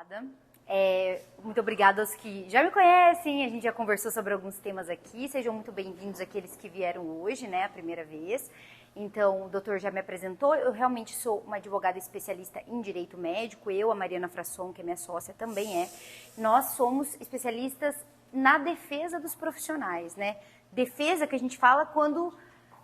obrigada. Muito obrigada aos que já me conhecem, a gente já conversou sobre alguns temas aqui. Sejam muito bem-vindos aqueles que vieram hoje, né, a primeira vez. Então, o doutor já me apresentou, eu realmente sou uma advogada especialista em direito médico, eu, a Mariana Frasson, que é minha sócia, também é. Nós somos especialistas na defesa dos profissionais, né? Defesa que a gente fala quando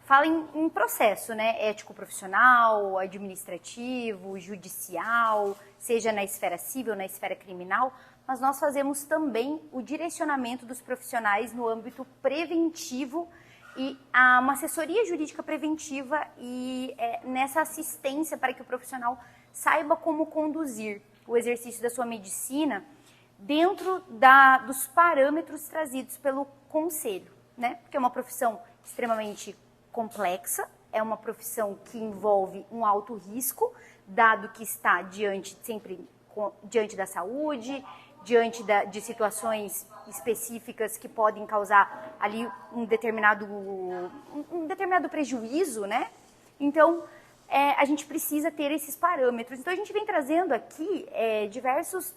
fala em processo, né? Ético profissional, administrativo, judicial, seja na esfera civil, na esfera criminal, mas nós fazemos também o direcionamento dos profissionais no âmbito preventivo e uma assessoria jurídica preventiva e nessa assistência para que o profissional saiba como conduzir o exercício da sua medicina dentro dos parâmetros trazidos pelo conselho, né? Porque é uma profissão extremamente complexa, é uma profissão que envolve um alto risco, dado que está sempre diante da saúde, diante de situações específicas que podem causar ali um determinado prejuízo, né? Então, a gente precisa ter esses parâmetros. Então, a gente vem trazendo aqui diversos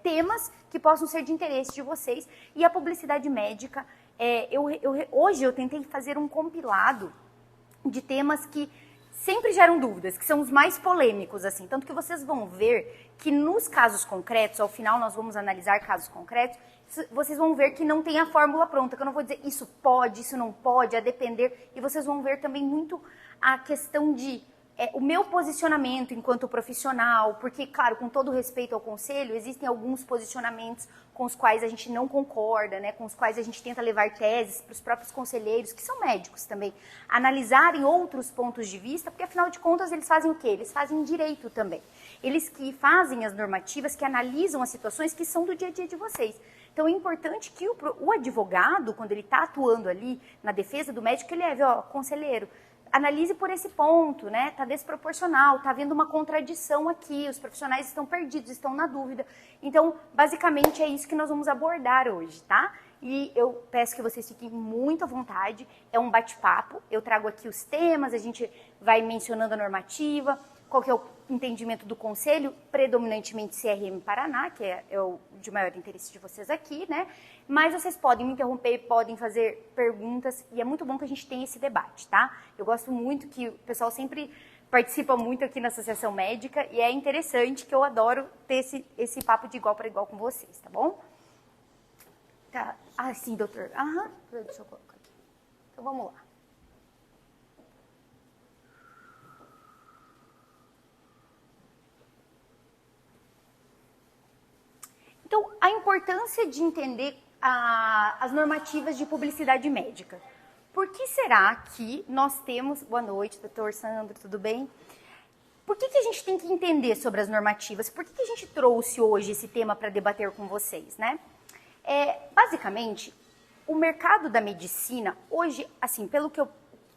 temas que possam ser de interesse de vocês. E a publicidade médica, hoje eu tentei fazer um compilado de temas que sempre geram dúvidas, que são os mais polêmicos, assim. Tanto que vocês vão ver que nos casos concretos, ao final nós vamos analisar casos concretos, vocês vão ver que não tem a fórmula pronta, que eu não vou dizer isso pode, isso não pode, a depender. E vocês vão ver também muito a questão de o meu posicionamento enquanto profissional, porque, claro, com todo respeito ao conselho, existem alguns posicionamentos com os quais a gente não concorda, né, com os quais a gente tenta levar teses para os próprios conselheiros, que são médicos também, analisarem outros pontos de vista, porque, afinal de contas, eles fazem o quê? Eles fazem direito também. Eles que fazem as normativas, que analisam as situações que são do dia a dia de vocês. Então, é importante que o advogado, quando ele está atuando ali na defesa do médico, ele leve, conselheiro, analise por esse ponto, né? Está desproporcional, está havendo uma contradição aqui, os profissionais estão perdidos, estão na dúvida. Então, basicamente, é isso que nós vamos abordar hoje, tá? E eu peço que vocês fiquem muito à vontade, é um bate-papo, eu trago aqui os temas, a gente vai mencionando a normativa, qual que é o entendimento do conselho, predominantemente CRM Paraná, que é o de maior interesse de vocês aqui, né? Mas vocês podem me interromper, podem fazer perguntas, e é muito bom que a gente tenha esse debate, tá? Eu gosto muito que o pessoal sempre participa muito aqui na Associação Médica, e é interessante que eu adoro ter esse papo de igual para igual com vocês, tá bom? Tá. Ah, sim, doutor. Aham, deixa eu colocar aqui. Então, vamos lá. Então, a importância de entender as normativas de publicidade médica. Por que será que nós temos... Boa noite, doutor Sandro, tudo bem? Por que a gente tem que entender sobre as normativas? Por que a gente trouxe hoje esse tema para debater com vocês, né? Basicamente, o mercado da medicina, hoje, assim, pelo que eu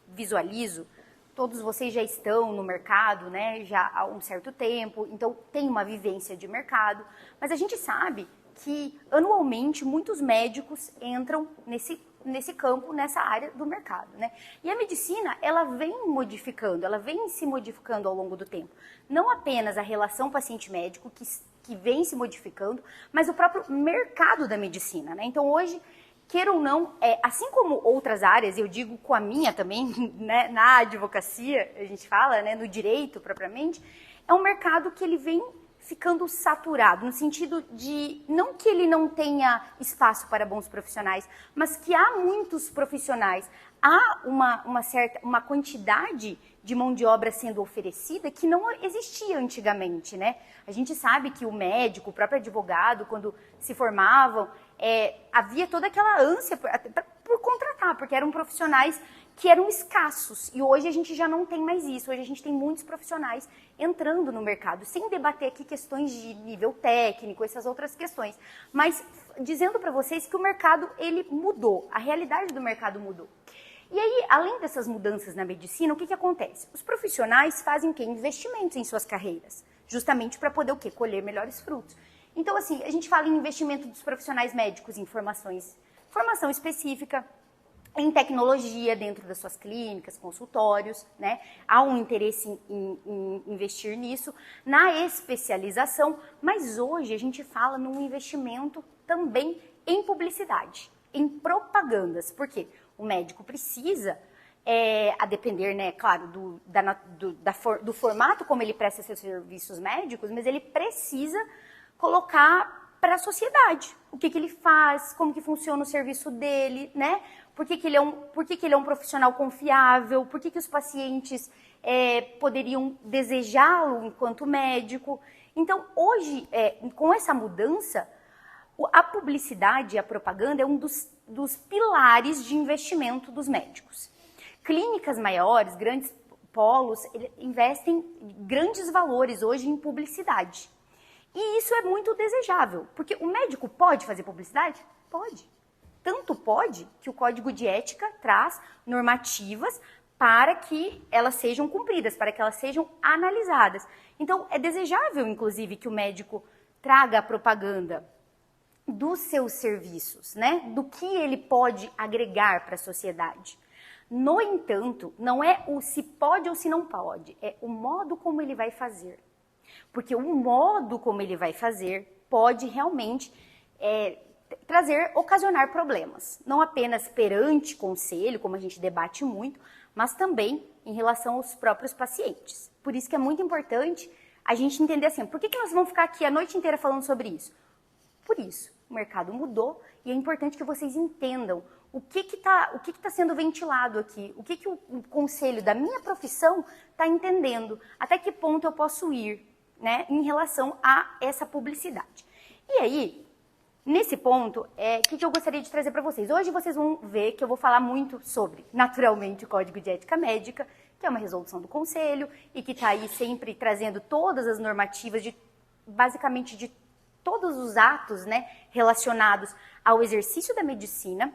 visualizo, todos vocês já estão no mercado, né, já há um certo tempo, então tem uma vivência de mercado, mas a gente sabe que anualmente muitos médicos entram nesse campo, nessa área do mercado, né? E a medicina, ela vem se modificando ao longo do tempo. Não apenas a relação paciente-médico, que vem se modificando, mas o próprio mercado da medicina, né? Então hoje, queira ou não, assim como outras áreas, eu digo com a minha também, né, na advocacia, a gente fala, né, no direito propriamente, é um mercado que ele vem ficando saturado, no sentido de, não que ele não tenha espaço para bons profissionais, mas que há muitos profissionais, há uma quantidade de mão de obra sendo oferecida que não existia antigamente, né? A gente sabe que o médico, o próprio advogado, quando se formavam, havia toda aquela ânsia por contratar, porque eram profissionais que eram escassos. E hoje a gente já não tem mais isso. Hoje a gente tem muitos profissionais entrando no mercado, sem debater aqui questões de nível técnico, essas outras questões. Mas dizendo para vocês que o mercado, ele mudou. A realidade do mercado mudou. E aí, além dessas mudanças na medicina, o que acontece? Os profissionais fazem o quê? Investimentos em suas carreiras. Justamente para poder o quê? Colher melhores frutos. Então, assim, a gente fala em investimento dos profissionais médicos em formação específica, em tecnologia dentro das suas clínicas, consultórios, né? Há um interesse em investir nisso, na especialização, mas hoje a gente fala num investimento também em publicidade, em propagandas, porque o médico precisa, a depender, né, claro, do formato como ele presta seus serviços médicos, mas ele precisa colocar para a sociedade o que ele faz, como que funciona o serviço dele, né? Por que ele é um profissional confiável, por que os pacientes poderiam desejá-lo enquanto médico. Então, hoje, com essa mudança, a publicidade e a propaganda é um dos pilares de investimento dos médicos. Clínicas maiores, grandes polos, investem grandes valores hoje em publicidade. E isso é muito desejável, porque o médico pode fazer publicidade? Pode. Tanto pode que o Código de Ética traz normativas para que elas sejam cumpridas, para que elas sejam analisadas. Então, é desejável, inclusive, que o médico traga a propaganda dos seus serviços, né? Do que ele pode agregar para a sociedade. No entanto, não é o se pode ou se não pode, é o modo como ele vai fazer. Porque o modo como ele vai fazer pode realmente ocasionar problemas. Não apenas perante conselho, como a gente debate muito, mas também em relação aos próprios pacientes. Por isso que é muito importante a gente entender assim, por que nós vamos ficar aqui a noite inteira falando sobre isso? Por isso, o mercado mudou e é importante que vocês entendam o que está sendo ventilado aqui, o que o conselho da minha profissão está entendendo, até que ponto eu posso ir, né, em relação a essa publicidade. E aí, nesse ponto, o que eu gostaria de trazer para vocês? Hoje vocês vão ver que eu vou falar muito sobre, naturalmente, o Código de Ética Médica, que é uma resolução do Conselho e que está aí sempre trazendo todas as normativas, basicamente de todos os atos, né, relacionados ao exercício da medicina,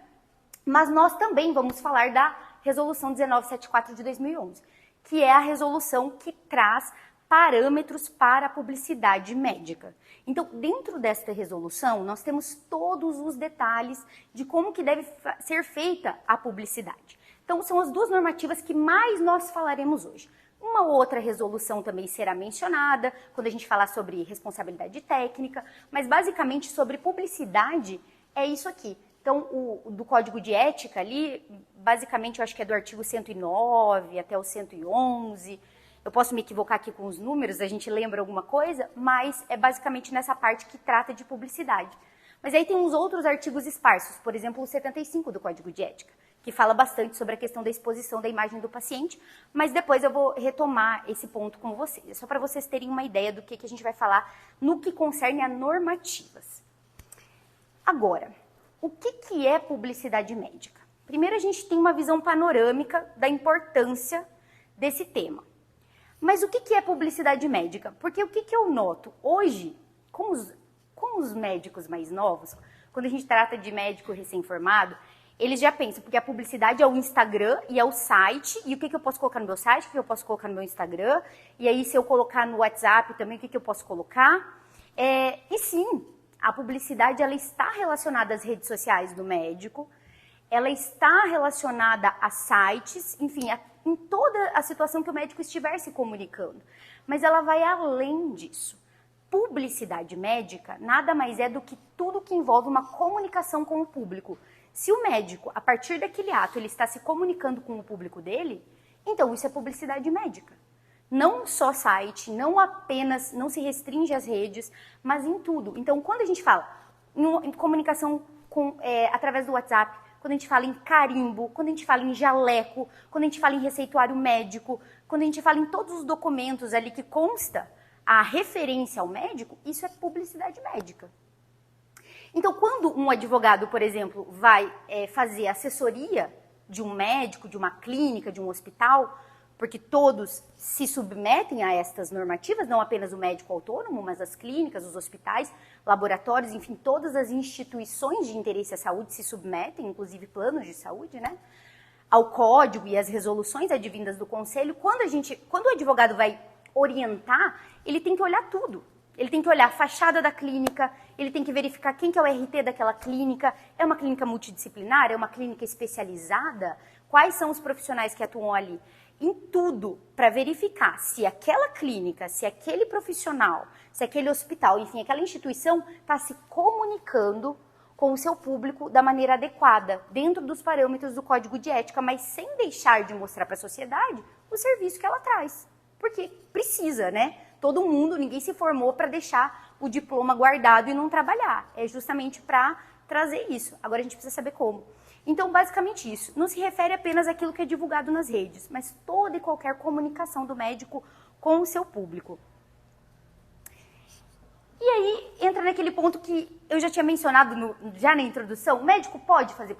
mas nós também vamos falar da Resolução 1974 de 2011, que é a resolução que traz parâmetros para a publicidade médica. Então, dentro desta resolução, nós temos todos os detalhes de como que deve ser feita a publicidade. Então, são as duas normativas que mais nós falaremos hoje. Uma outra resolução também será mencionada, quando a gente falar sobre responsabilidade técnica, mas basicamente sobre publicidade é isso aqui. Então, do Código de Ética ali, basicamente eu acho que é do artigo 109 até o 111, eu posso me equivocar aqui com os números, a gente lembra alguma coisa, mas é basicamente nessa parte que trata de publicidade. Mas aí tem uns outros artigos esparsos, por exemplo, o 75 do Código de Ética, que fala bastante sobre a questão da exposição da imagem do paciente, mas depois eu vou retomar esse ponto com vocês. É só para vocês terem uma ideia do que a gente vai falar no que concerne a normativas. Agora, o que é publicidade médica? Primeiro, a gente tem uma visão panorâmica da importância desse tema. Mas o que é publicidade médica? Porque o que eu noto hoje, com os médicos mais novos, quando a gente trata de médico recém-formado, eles já pensam, porque a publicidade é o Instagram e é o site, e o que eu posso colocar no meu site, o que eu posso colocar no meu Instagram, e aí se eu colocar no WhatsApp também, o que eu posso colocar. E sim, a publicidade ela está relacionada às redes sociais do médico, ela está relacionada a sites, enfim, em toda a situação que o médico estiver se comunicando. Mas ela vai além disso. Publicidade médica nada mais é do que tudo que envolve uma comunicação com o público. Se o médico, a partir daquele ato, ele está se comunicando com o público dele, então isso é publicidade médica. Não só site, não se restringe às redes, mas em tudo. Então, quando a gente fala em comunicação através do WhatsApp, quando a gente fala em carimbo, quando a gente fala em jaleco, quando a gente fala em receituário médico, quando a gente fala em todos os documentos ali que consta a referência ao médico, isso é publicidade médica. Então, quando um advogado, por exemplo, vai fazer assessoria de um médico, de uma clínica, de um hospital, porque todos se submetem a estas normativas, não apenas o médico autônomo, mas as clínicas, os hospitais, laboratórios, enfim, todas as instituições de interesse à saúde se submetem, inclusive planos de saúde, né, ao código e às resoluções advindas do conselho. Quando o advogado vai orientar, ele tem que olhar tudo. Ele tem que olhar a fachada da clínica, ele tem que verificar quem que é o RT daquela clínica, é uma clínica multidisciplinar, é uma clínica especializada, quais são os profissionais que atuam ali, em tudo, para verificar se aquela clínica, se aquele profissional, se aquele hospital, enfim, aquela instituição está se comunicando com o seu público da maneira adequada, dentro dos parâmetros do Código de Ética, mas sem deixar de mostrar para a sociedade o serviço que ela traz. Porque precisa, né? Todo mundo, ninguém se formou para deixar o diploma guardado e não trabalhar. É justamente para trazer isso. Agora a gente precisa saber como. Então, basicamente isso. Não se refere apenas àquilo que é divulgado nas redes, mas toda e qualquer comunicação do médico com o seu público. E aí, entra naquele ponto que eu já tinha mencionado já na introdução, o médico pode fazer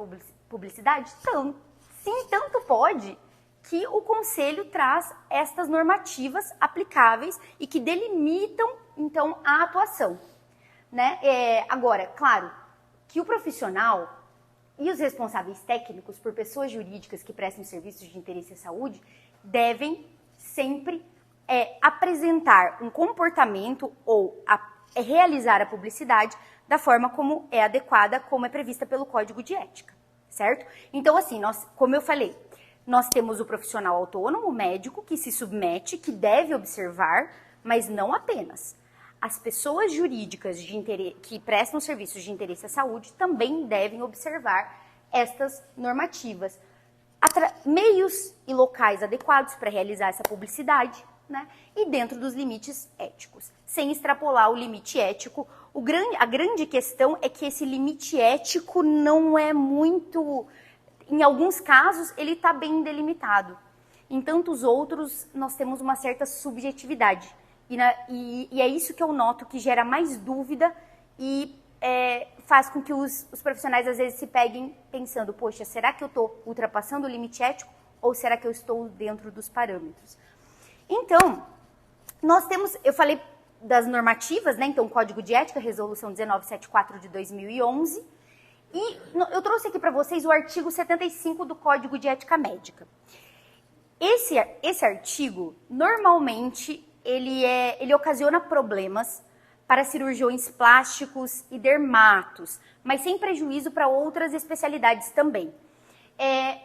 publicidade? Então, sim, tanto pode que o Conselho traz estas normativas aplicáveis e que delimitam, então, a atuação. Né? Agora, claro, que o profissional e os responsáveis técnicos por pessoas jurídicas que prestam serviços de interesse à saúde devem sempre apresentar um comportamento ou realizar a publicidade da forma como é adequada, como é prevista pelo Código de Ética, certo? Então, assim, como eu falei, nós temos o profissional autônomo, o médico, que se submete, que deve observar, mas não apenas. As pessoas jurídicas que prestam serviços de interesse à saúde também devem observar estas normativas. Meios e locais adequados para realizar essa publicidade, né? E dentro dos limites éticos, sem extrapolar o limite ético. A grande questão é que esse limite ético não é muito... Em alguns casos, ele está bem delimitado. Em tantos outros, nós temos uma certa subjetividade. E é isso que eu noto que gera mais dúvida e faz com que os profissionais, às vezes, se peguem pensando, poxa, será que eu estou ultrapassando o limite ético ou será que eu estou dentro dos parâmetros? Então, nós temos, eu falei das normativas, né? Então, Código de Ética, Resolução 1974 de 2011, e eu trouxe aqui para vocês o artigo 75 do Código de Ética Médica. Esse artigo, normalmente, ele ocasiona problemas para cirurgiões plásticos e dermatos, mas sem prejuízo para outras especialidades também.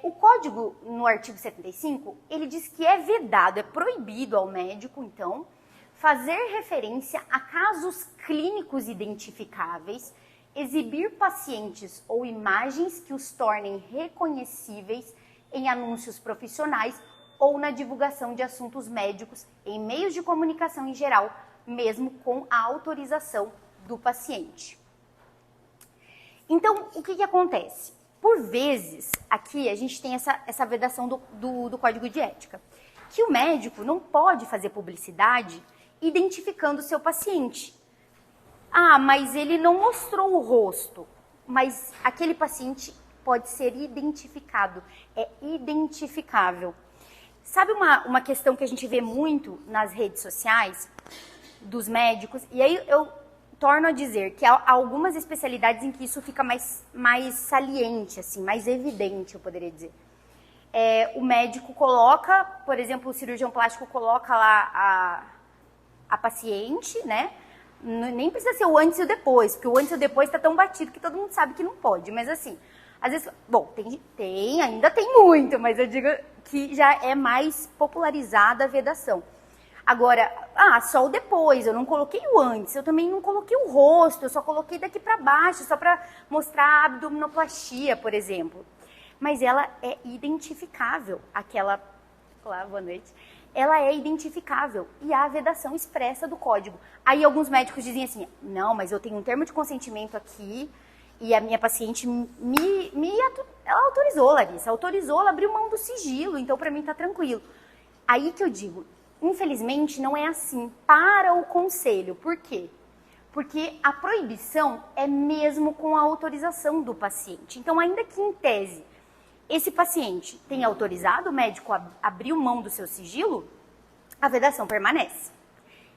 O código, no artigo 75, ele diz que é vedado, é proibido ao médico, então, fazer referência a casos clínicos identificáveis, exibir pacientes ou imagens que os tornem reconhecíveis em anúncios profissionais ou na divulgação de assuntos médicos em meios de comunicação em geral, mesmo com a autorização do paciente. Então, o que acontece? Por vezes, aqui a gente tem essa vedação do Código de Ética, que o médico não pode fazer publicidade identificando o seu paciente. Ah, mas ele não mostrou o rosto, mas aquele paciente pode ser identificado, é identificável. Sabe uma questão que a gente vê muito nas redes sociais dos médicos? E aí eu torno a dizer que há algumas especialidades em que isso fica mais saliente, assim, mais evidente, eu poderia dizer. O médico coloca, por exemplo, o cirurgião plástico coloca lá a paciente, né? Nem precisa ser o antes e o depois, porque o antes e o depois está tão batido que todo mundo sabe que não pode. Mas assim, às vezes, bom, ainda tem muito, mas eu digo que já é mais popularizada a vedação. Agora, só o depois, eu não coloquei o antes, eu também não coloquei o rosto, eu só coloquei daqui para baixo, só para mostrar a abdominoplastia, por exemplo. Mas ela é identificável, olá, boa noite. Ela é identificável e há a vedação expressa do código. Aí alguns médicos dizem assim, não, mas eu tenho um termo de consentimento aqui e a minha paciente ela autorizou, Larissa, ela abriu mão do sigilo, então para mim tá tranquilo. Aí que eu digo, infelizmente não é assim para o conselho. Por quê? Porque a proibição é mesmo com a autorização do paciente. Então, ainda que em tese esse paciente tenha autorizado, o médico abriu mão do seu sigilo, a vedação permanece.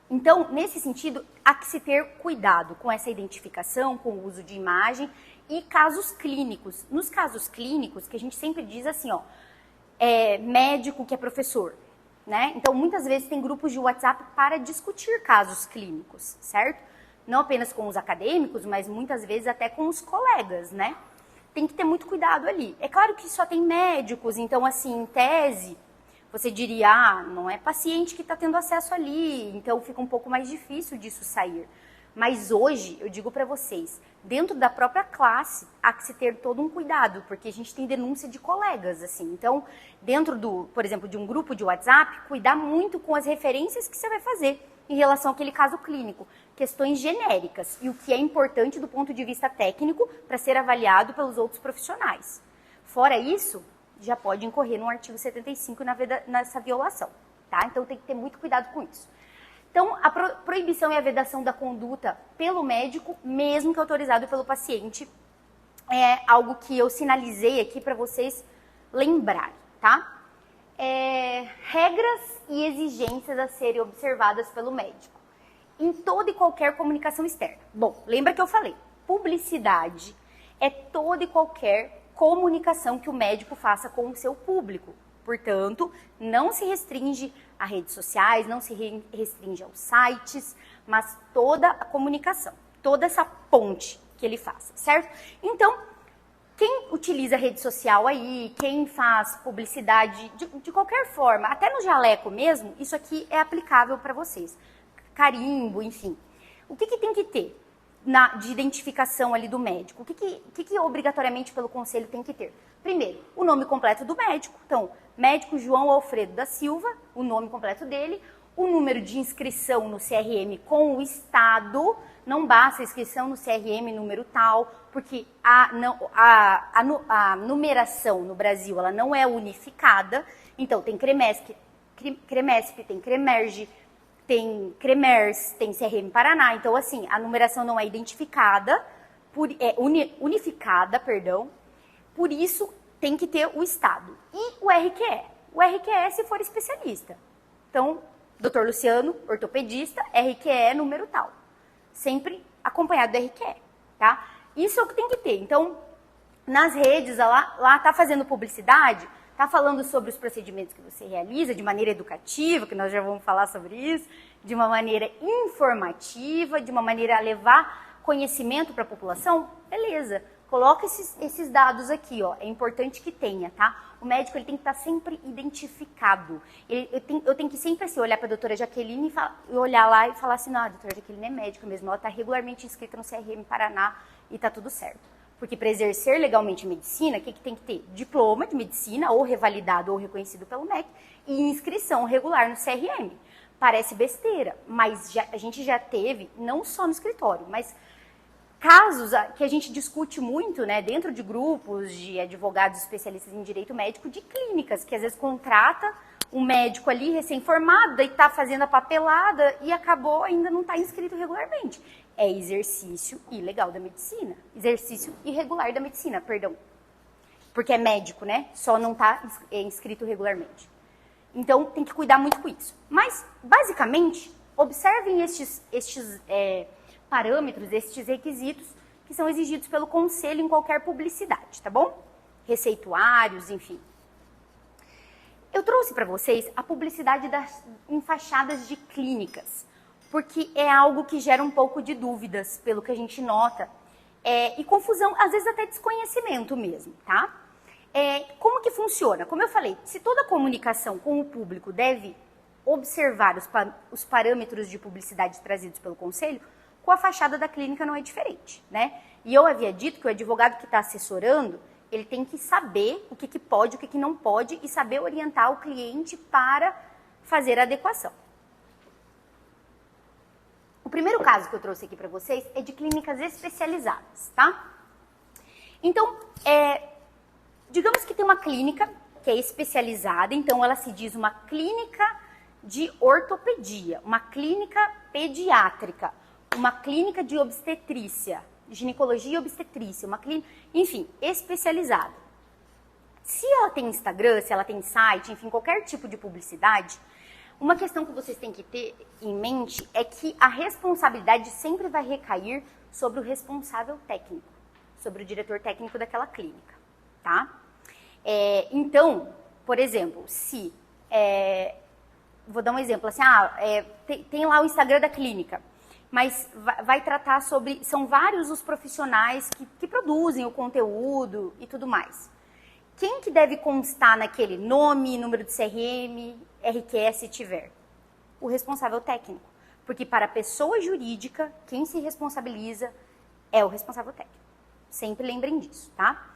Então, nesse sentido, há que se ter cuidado com essa identificação, com o uso de imagem e casos clínicos. Nos casos clínicos, que a gente sempre diz assim, médico que é professor, né? Então, muitas vezes tem grupos de WhatsApp para discutir casos clínicos, certo? não apenas com os acadêmicos, mas muitas vezes até com os colegas, né? Tem que ter muito cuidado ali. É claro que só tem médicos, então, assim, em tese, você diria, ah, não é paciente que está tendo acesso ali, então fica um pouco mais difícil disso sair. Mas hoje, eu digo para vocês, dentro da própria classe, há que se ter todo um cuidado, porque a gente tem denúncia de colegas, assim. Então, dentro do, por exemplo, de um grupo de WhatsApp, cuidar muito com as referências que você vai fazer em relação àquele caso clínico. Questões genéricas e o que é importante do ponto de vista técnico para ser avaliado pelos outros profissionais. Fora isso, já pode incorrer no artigo 75 nessa violação, tá? Então tem que ter muito cuidado com isso. Então, a proibição e a vedação da conduta pelo médico, mesmo que autorizado pelo paciente, é algo que eu sinalizei aqui para vocês lembrarem, tá? Regras e exigências a serem observadas pelo médico em toda e qualquer comunicação externa. Bom, lembra que eu falei, publicidade é toda e qualquer comunicação que o médico faça com o seu público. Portanto, não se restringe a redes sociais, não se restringe aos sites, mas toda a comunicação, toda essa ponte que ele faça, certo? Então, quem utiliza rede social aí, quem faz publicidade de qualquer forma, até no jaleco mesmo, isso aqui é aplicável para vocês. Carimbo, enfim. O que tem que ter de identificação ali do médico? O que obrigatoriamente pelo conselho tem que ter? Primeiro, o nome completo do médico. Então, médico João Alfredo da Silva, o nome completo dele, o número de inscrição no CRM com o estado, não basta inscrição no CRM número tal, porque a numeração no Brasil ela não é unificada, então tem CREMESP, tem CREMERGE, tem CREMERS, tem CRM Paraná, então assim, a numeração não é identificada, unificada, perdão, por isso tem que ter o estado. E o RQE? O RQE se for especialista. Então, Dr. Luciano, ortopedista, RQE número tal. Sempre acompanhado do RQE, tá? Isso é o que tem que ter. Então, nas redes, lá tá fazendo publicidade, tá falando sobre os procedimentos que você realiza de maneira educativa, que nós já vamos falar sobre isso, de uma maneira informativa, de uma maneira a levar conhecimento para a população, beleza. Coloca esses dados aqui, ó. É importante que tenha, tá? O médico ele tem que estar sempre identificado. Eu tenho que sempre assim, olhar para a doutora Jaqueline e olhar lá e falar assim, não, a doutora Jaqueline é médica mesmo, ela está regularmente inscrita no CRM Paraná e está tudo certo. Porque para exercer legalmente medicina, o que tem que ter? Diploma de medicina, ou revalidado ou reconhecido pelo MEC, e inscrição regular no CRM. Parece besteira, mas a gente já teve, não só no escritório, mas casos que a gente discute muito, né, dentro de grupos de advogados especialistas em direito médico, de clínicas, que às vezes contrata um médico ali recém-formado e está fazendo a papelada e acabou ainda não está inscrito regularmente. É exercício ilegal da medicina. Exercício irregular da medicina, perdão. Porque é médico, né? Só não está inscrito regularmente. Então, tem que cuidar muito com isso. Mas, basicamente, observem estes parâmetros, estes requisitos que são exigidos pelo conselho em qualquer publicidade, tá bom? Receituários, enfim. Eu trouxe para vocês a publicidade em fachadas de clínicas, porque é algo que gera um pouco de dúvidas, pelo que a gente nota, e confusão, às vezes até desconhecimento mesmo, tá? Como que funciona? Como eu falei, se toda comunicação com o público deve observar os parâmetros de publicidade trazidos pelo conselho, com a fachada da clínica não é diferente, né? E eu havia dito que o advogado que está assessorando, ele tem que saber o que pode, o que não pode e saber orientar o cliente para fazer a adequação. O primeiro caso que eu trouxe aqui para vocês é de clínicas especializadas, tá? Então, digamos que tem uma clínica que é especializada, então ela se diz uma clínica de ortopedia, uma clínica pediátrica, uma clínica de obstetrícia, ginecologia e obstetrícia, uma clínica, enfim, especializada. Se ela tem Instagram, se ela tem site, enfim, qualquer tipo de publicidade, uma questão que vocês têm que ter em mente é que a responsabilidade sempre vai recair sobre o responsável técnico, sobre o diretor técnico daquela clínica, tá? Então, por exemplo, vou dar um exemplo, assim, tem lá o Instagram da clínica, mas vai tratar sobre... São vários os profissionais que produzem o conteúdo e tudo mais. Quem que deve constar naquele nome, número de CRM, RQE se tiver? O responsável técnico. Porque para a pessoa jurídica, quem se responsabiliza é o responsável técnico. Sempre lembrem disso, tá?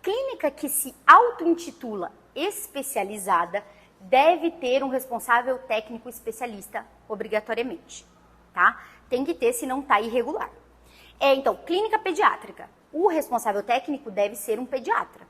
Clínica que se auto-intitula especializada deve ter um responsável técnico especialista, obrigatoriamente, tá? Tem que ter, senão tá irregular. Então, clínica pediátrica. O responsável técnico deve ser um pediatra.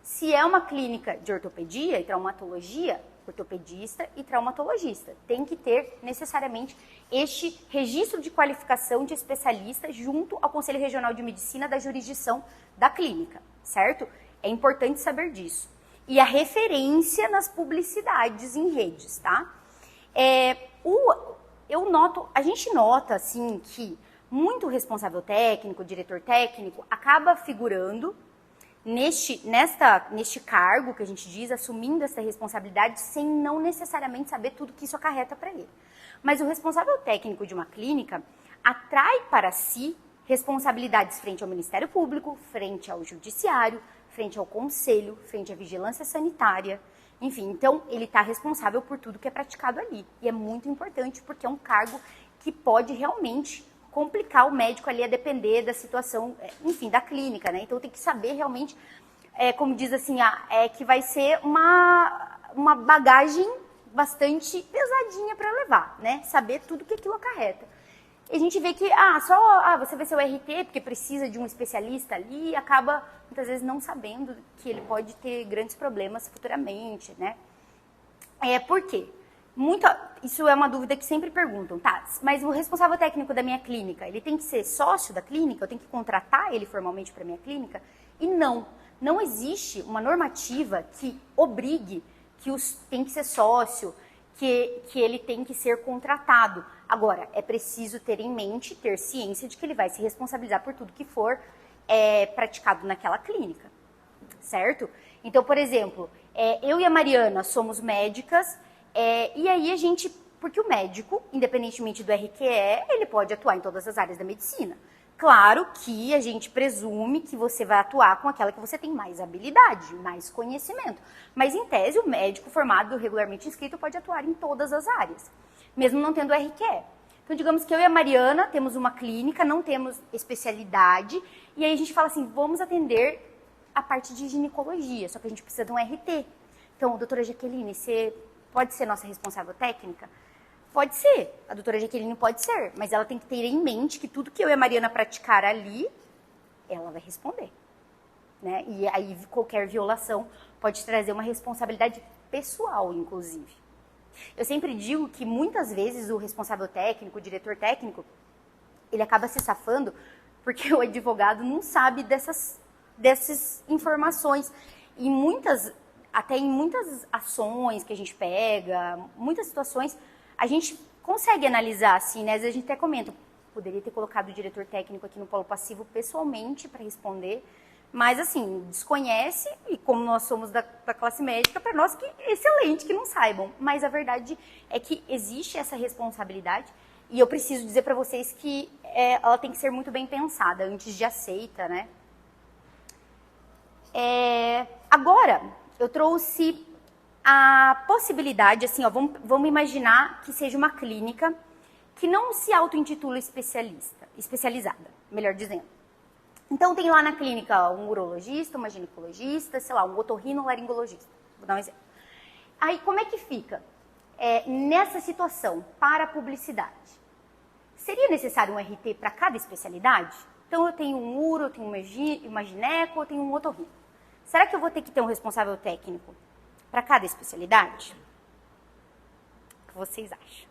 Se é uma clínica de ortopedia e traumatologia, ortopedista e traumatologista. Tem que ter necessariamente este registro de qualificação de especialista junto ao Conselho Regional de Medicina da jurisdição da clínica, certo? É importante saber disso. E a referência nas publicidades em redes, tá? A gente nota, assim, que muito responsável técnico, diretor técnico, acaba figurando neste cargo que a gente diz, assumindo essa responsabilidade sem não necessariamente saber tudo que isso acarreta para ele. Mas o responsável técnico de uma clínica atrai para si responsabilidades frente ao Ministério Público, frente ao Judiciário, frente ao Conselho, frente à Vigilância Sanitária, enfim, então ele está responsável por tudo que é praticado ali. E é muito importante porque é um cargo que pode realmente complicar o médico ali a depender da situação, enfim, da clínica, né? Então tem que saber realmente, como diz assim, que vai ser uma bagagem bastante pesadinha para levar, né? Saber tudo que aquilo acarreta. E a gente vê que, você vai ser o RT porque precisa de um especialista ali e acaba, muitas vezes, não sabendo que ele pode ter grandes problemas futuramente, né? Por quê? Isso é uma dúvida que sempre perguntam, tá? Mas o responsável técnico da minha clínica, ele tem que ser sócio da clínica? Eu tenho que contratar ele formalmente para a minha clínica? E não existe uma normativa que obrigue que tem que ser sócio, que ele tem que ser contratado. Agora, é preciso ter em mente, ter ciência de que ele vai se responsabilizar por tudo que for praticado naquela clínica, certo? Então, por exemplo, eu e a Mariana somos médicas, e aí porque o médico, independentemente do RQE, ele pode atuar em todas as áreas da medicina. Claro que a gente presume que você vai atuar com aquela que você tem mais habilidade, mais conhecimento. Mas, em tese, o médico formado, regularmente inscrito, pode atuar em todas as áreas, mesmo não tendo RQE. Então, digamos que eu e a Mariana temos uma clínica, não temos especialidade, e aí a gente fala assim, vamos atender a parte de ginecologia, só que a gente precisa de um RT. Então, doutora Jaqueline, você pode ser nossa responsável técnica? Pode ser, a doutora Jaqueline pode ser, mas ela tem que ter em mente que tudo que eu e a Mariana praticar ali, ela vai responder, né? E aí qualquer violação pode trazer uma responsabilidade pessoal, inclusive. Eu sempre digo que muitas vezes o responsável técnico, o diretor técnico, ele acaba se safando porque o advogado não sabe dessas informações. E até em muitas ações que a gente pega, muitas situações, a gente consegue analisar, assim, né? Às vezes a gente até comenta, poderia ter colocado o diretor técnico aqui no polo passivo pessoalmente para responder, mas, assim, desconhece, e como nós somos da classe médica, para nós que é excelente que não saibam. Mas a verdade é que existe essa responsabilidade, e eu preciso dizer para vocês que ela tem que ser muito bem pensada antes de aceita, né? Agora, eu trouxe a possibilidade, assim, vamos imaginar que seja uma clínica que não se auto-intitula especializada, melhor dizendo. Então, tem lá na clínica um urologista, uma ginecologista, sei lá, um otorrinolaringologista. Vou dar um exemplo. Aí, como é que fica nessa situação para a publicidade? Seria necessário um RT para cada especialidade? Então, eu tenho um uro, eu tenho uma gineco, eu tenho um otorrino. Será que eu vou ter que ter um responsável técnico para cada especialidade? O que vocês acham?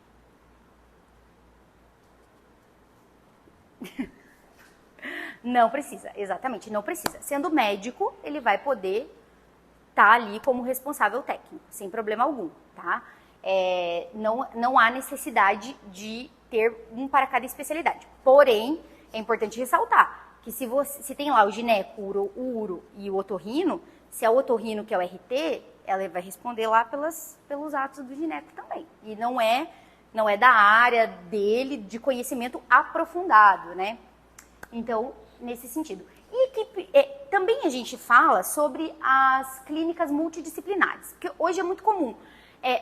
Não precisa, exatamente, não precisa. Sendo médico, ele vai poder estar ali como responsável técnico, sem problema algum, tá? Não há necessidade de ter um para cada especialidade. Porém, é importante ressaltar que se tem lá o gineco, o uro e o otorrino, se é o otorrino que é o RT, ela vai responder lá pelos atos do gineco também. E não é não é da área dele de conhecimento aprofundado, né? Então, nesse sentido. E também a gente fala sobre as clínicas multidisciplinares, porque hoje é muito comum.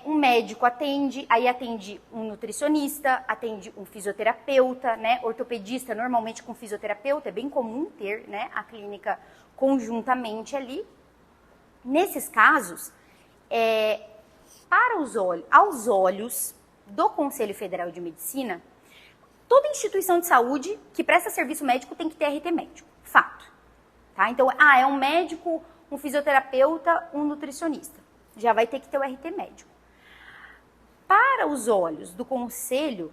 Um médico atende, aí atende um nutricionista, atende um fisioterapeuta, né? Ortopedista, normalmente com fisioterapeuta, é bem comum ter, né, a clínica conjuntamente ali. Nesses casos, aos olhos do Conselho Federal de Medicina, toda instituição de saúde que presta serviço médico tem que ter RT médico, fato. Tá? Então, é um médico, um fisioterapeuta, um nutricionista. Já vai ter que ter o RT médico. Para os olhos do conselho,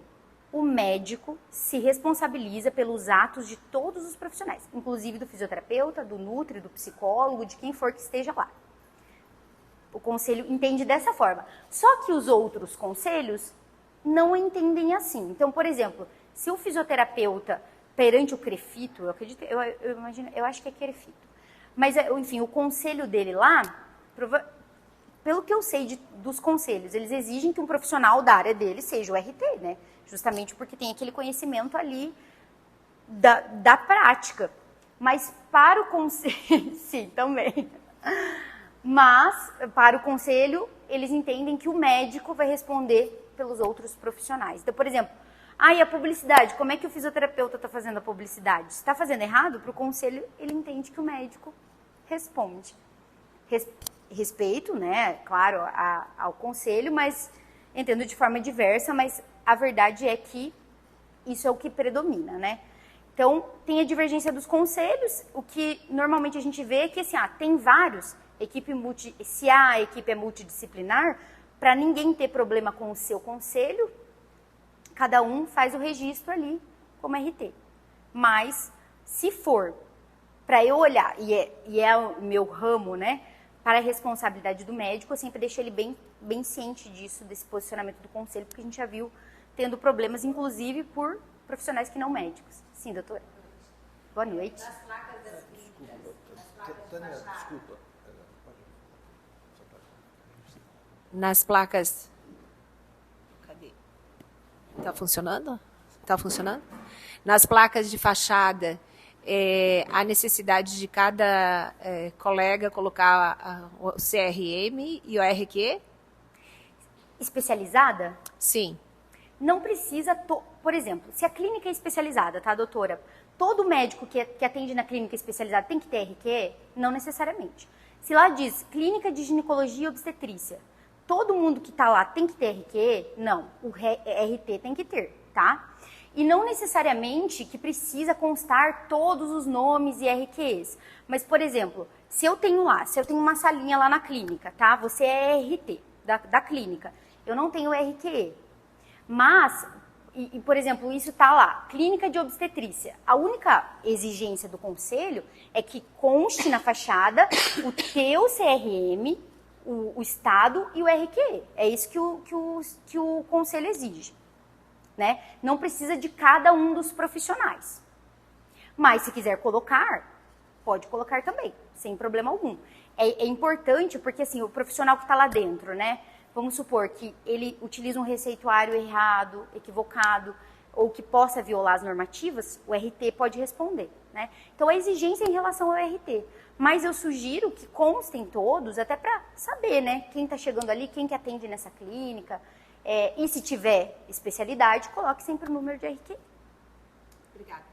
o médico se responsabiliza pelos atos de todos os profissionais, inclusive do fisioterapeuta, do nutri, do psicólogo, de quem for que esteja lá. O conselho entende dessa forma. Só que os outros conselhos não entendem assim. Então, por exemplo, se o fisioterapeuta perante o CREFITO, eu acho que é CREFITO, mas, enfim, o conselho dele lá, pelo que eu sei dos conselhos, eles exigem que um profissional da área dele seja o RT, né? Justamente porque tem aquele conhecimento ali da prática. Mas para o conselho, sim, também. Mas, para o conselho, eles entendem que o médico vai responder pelos outros profissionais. Então, por exemplo, e a publicidade, como é que o fisioterapeuta está fazendo a publicidade? Se está fazendo errado, para o conselho, ele entende que o médico responde. Respeito, né, claro, ao conselho, mas entendo de forma diversa, mas a verdade é que isso é o que predomina, né? Então, tem a divergência dos conselhos, o que normalmente a gente vê é que, assim, tem vários, se a equipe é multidisciplinar, para ninguém ter problema com o seu conselho, cada um faz o registro ali como RT. Mas, se for para eu olhar, e é o meu ramo, né, para a responsabilidade do médico, eu sempre deixo ele bem ciente disso, desse posicionamento do conselho, porque a gente já viu tendo problemas, inclusive, por profissionais que não médicos. Sim, doutora. Boa noite. Nas placas das clínicas. Tânia, desculpa. Nas placas. Cadê? Tá funcionando? Tá funcionando? Nas placas de fachada, a necessidade de cada colega colocar o CRM e o RQ? Especializada? Sim. Não precisa, por exemplo, se a clínica é especializada, tá, doutora? Todo médico que atende na clínica especializada tem que ter RQ? Não necessariamente. Se lá diz clínica de ginecologia e obstetrícia, todo mundo que está lá tem que ter RQ? Não, o RT tem que ter, tá? E não necessariamente que precisa constar todos os nomes e RQs. Mas, por exemplo, se eu tenho uma salinha lá na clínica, tá? Você é RT da clínica, eu não tenho RQE. Mas, por exemplo, isso está lá, clínica de obstetrícia. A única exigência do conselho é que conste na fachada o teu CRM, o estado e o RQE. É isso que o conselho exige. Né? Não precisa de cada um dos profissionais. Mas se quiser colocar, pode colocar também, sem problema algum. É importante porque assim, o profissional que está lá dentro, né? Vamos supor que ele utiliza um receituário errado, equivocado, ou que possa violar as normativas, o RT pode responder, né? Então, a exigência em relação ao RT. Mas eu sugiro que constem todos, até para saber, né? Quem está chegando ali, quem que atende nessa clínica. E se tiver especialidade, coloque sempre o número de RT. Obrigada.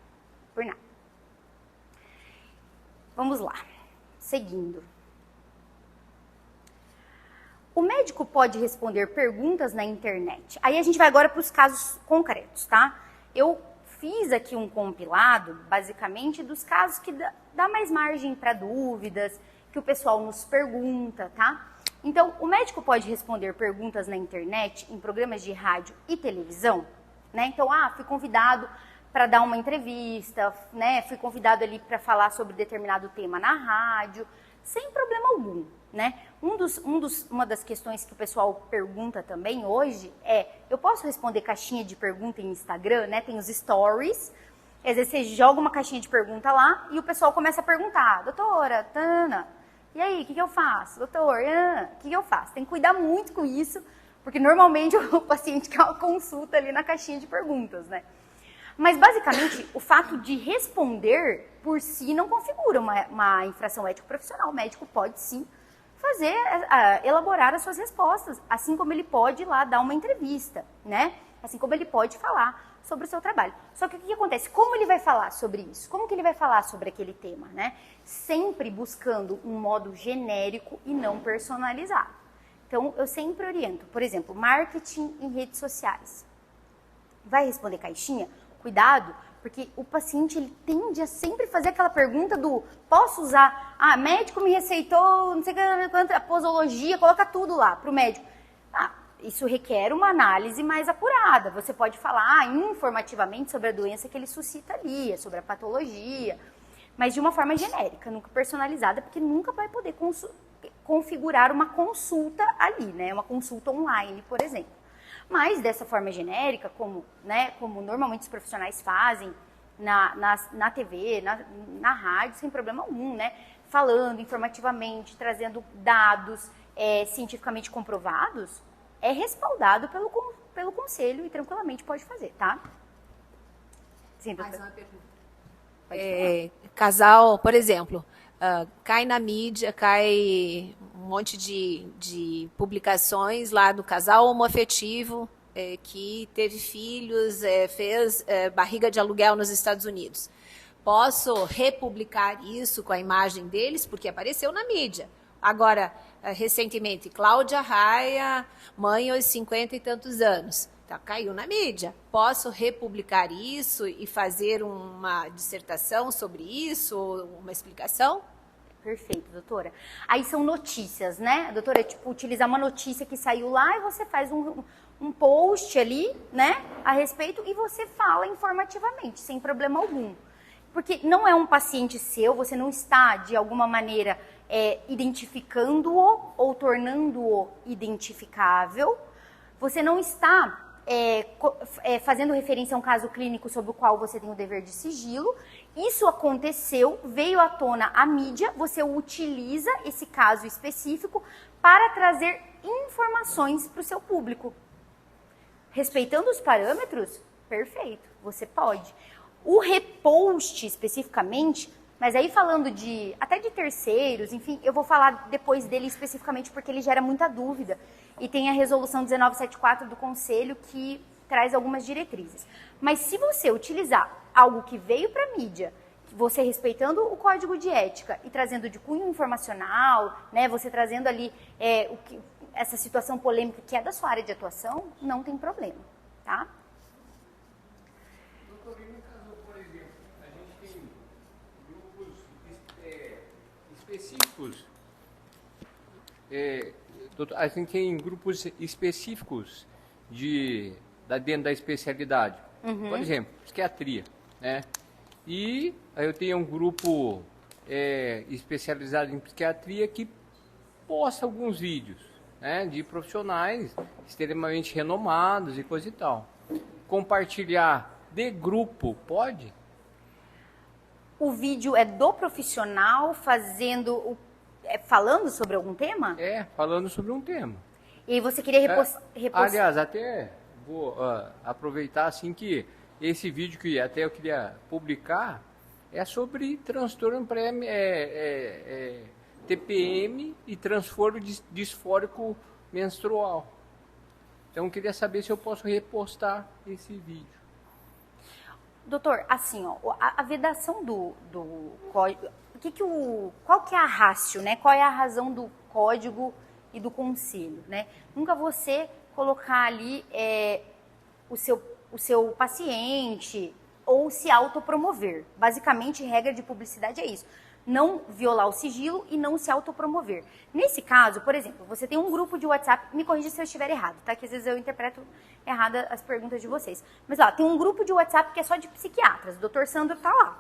Por nada. Vamos lá. Seguindo. O médico pode responder perguntas na internet. Aí a gente vai agora para os casos concretos, tá? Eu fiz aqui um compilado, basicamente, dos casos que dá mais margem para dúvidas, que o pessoal nos pergunta, tá? Então, o médico pode responder perguntas na internet, em programas de rádio e televisão, né? Então, fui convidado para dar uma entrevista, né? Fui convidado ali para falar sobre determinado tema na rádio, sem problema algum, né? Uma das questões que o pessoal pergunta também hoje eu posso responder caixinha de pergunta em Instagram, né? Tem os stories, às vezes você joga uma caixinha de pergunta lá e o pessoal começa a perguntar, doutora, Tana, e aí, o que eu faço? Doutor, o que eu faço? Tem que cuidar muito com isso, Porque normalmente o paciente quer uma consulta ali na caixinha de perguntas, né? Mas, basicamente, o fato de responder por si não configura uma infração ético-profissional. O médico pode, sim, elaborar as suas respostas, assim como ele pode ir lá dar uma entrevista, né? Assim como ele pode falar sobre o seu trabalho. Só que o que acontece? Como ele vai falar sobre isso? Como que ele vai falar sobre aquele tema, né? Sempre buscando um modo genérico e não personalizado. Então, eu sempre oriento, por exemplo, marketing em redes sociais. Vai responder caixinha? Cuidado, porque o paciente ele tende a sempre fazer aquela pergunta do posso usar, médico me receitou, não sei quanto, a posologia, coloca tudo lá para o médico. Isso requer uma análise mais apurada. Você pode falar informativamente sobre a doença que ele suscita ali, sobre a patologia, mas de uma forma genérica, nunca personalizada, porque nunca vai poder configurar uma consulta ali, né? Uma consulta online, por exemplo. Mas dessa forma genérica, como normalmente os profissionais fazem na TV, na rádio, sem problema algum, né? Falando informativamente, trazendo dados cientificamente comprovados, é respaldado pelo conselho e tranquilamente pode fazer, tá? Sim, doutora. Mais uma pergunta. Casal, por exemplo, cai na mídia, cai um monte de publicações lá do casal homoafetivo que teve filhos, fez barriga de aluguel nos Estados Unidos. Posso republicar isso com a imagem deles? Porque apareceu na mídia. Agora, recentemente, Cláudia Raia, mãe aos 50 e tantos anos. Tá, caiu na mídia. Posso republicar isso e fazer uma dissertação sobre isso, uma explicação? Perfeito, doutora. Aí são notícias, né? Doutora, utilizar uma notícia que saiu lá e você faz um post ali, né, a respeito e você fala informativamente, sem problema algum. Porque não é um paciente seu, você não está, de alguma maneira, identificando-o ou tornando-o identificável. Você não está fazendo referência a um caso clínico sobre o qual você tem o dever de sigilo. Isso aconteceu, veio à tona a mídia, você utiliza esse caso específico para trazer informações para o seu público. Respeitando os parâmetros, perfeito, você pode. O repost especificamente, mas aí falando até de terceiros, enfim, eu vou falar depois dele especificamente porque ele gera muita dúvida. E tem a resolução 1974 do Conselho que traz algumas diretrizes. Mas se você utilizar algo que veio para a mídia, você respeitando o código de ética e trazendo de cunho informacional, né, você trazendo ali essa situação polêmica que é da sua área de atuação, não tem problema, tá? Doutor, no caso, por exemplo, a gente tem grupos específicos. A gente tem grupos específicos dentro da especialidade. Uhum. Por exemplo, psiquiatria, né? E aí eu tenho um grupo especializado em psiquiatria que posta alguns vídeos, né, de profissionais extremamente renomados e coisa e tal. Compartilhar de grupo, pode? O vídeo é do profissional falando sobre algum tema? Falando sobre um tema. E aí você queria repostar? Aliás, até vou aproveitar assim que esse vídeo que até eu queria publicar é sobre transtorno TPM e transtorno disfórico menstrual. Então eu queria saber se eu posso repostar esse vídeo. Doutor, assim, a vedação do código, qual que é a ratio, né? Qual é a razão do código e do conselho, né? Nunca você colocar ali o seu paciente ou se autopromover. Basicamente, regra de publicidade é isso. Não violar o sigilo e não se autopromover. Nesse caso, por exemplo, você tem um grupo de WhatsApp, me corrija se eu estiver errado, tá? Que às vezes eu interpreto errada as perguntas de vocês. Mas, tem um grupo de WhatsApp que é só de psiquiatras, o Dr. Sandro tá lá.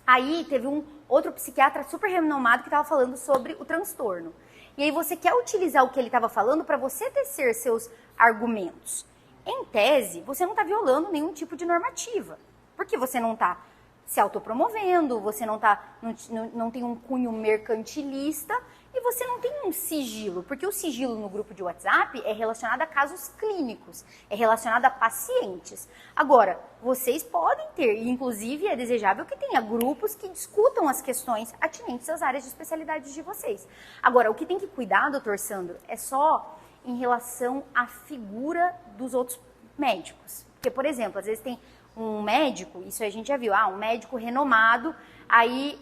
Aí teve um outro psiquiatra super renomado que estava falando sobre o transtorno. E aí você quer utilizar o que ele estava falando para você tecer seus argumentos. Em tese, você não está violando nenhum tipo de normativa, porque você não está se autopromovendo, você não tem um cunho mercantilista e você não tem um sigilo, porque o sigilo no grupo de WhatsApp é relacionado a casos clínicos, é relacionado a pacientes. Agora, vocês podem ter, e inclusive é desejável que tenha grupos que discutam as questões atinentes às áreas de especialidade de vocês. Agora, o que tem que cuidar, doutor Sandro, é só em relação à figura dos outros médicos. Porque, por exemplo, às vezes tem um médico, isso a gente já viu, um médico renomado, aí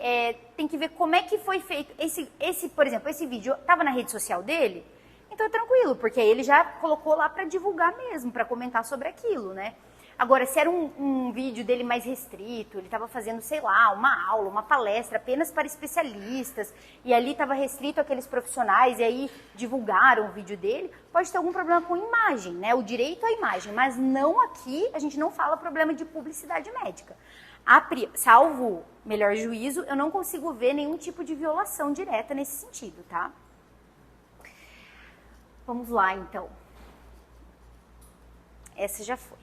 tem que ver como é que foi feito. Por exemplo, esse vídeo estava na rede social dele, então é tranquilo, porque ele já colocou lá para divulgar mesmo, para comentar sobre aquilo, né? Agora, se era um vídeo dele mais restrito, ele estava fazendo, sei lá, uma aula, uma palestra apenas para especialistas, e ali estava restrito àqueles profissionais, e aí divulgaram o vídeo dele, pode ter algum problema com imagem, né? O direito à imagem, mas não aqui, a gente não fala problema de publicidade médica. Salvo melhor juízo, eu não consigo ver nenhum tipo de violação direta nesse sentido, tá? Vamos lá, então. Essa já foi.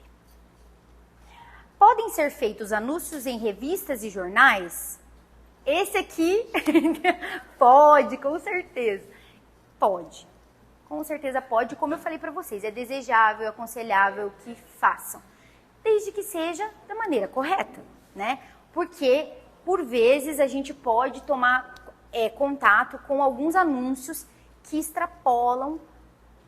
Podem ser feitos anúncios em revistas e jornais? Esse aqui pode, com certeza. Pode. Com certeza pode. Como eu falei para vocês, é desejável, é aconselhável que façam. Desde que seja da maneira correta, né? Porque, por vezes, a gente pode tomar contato com alguns anúncios que extrapolam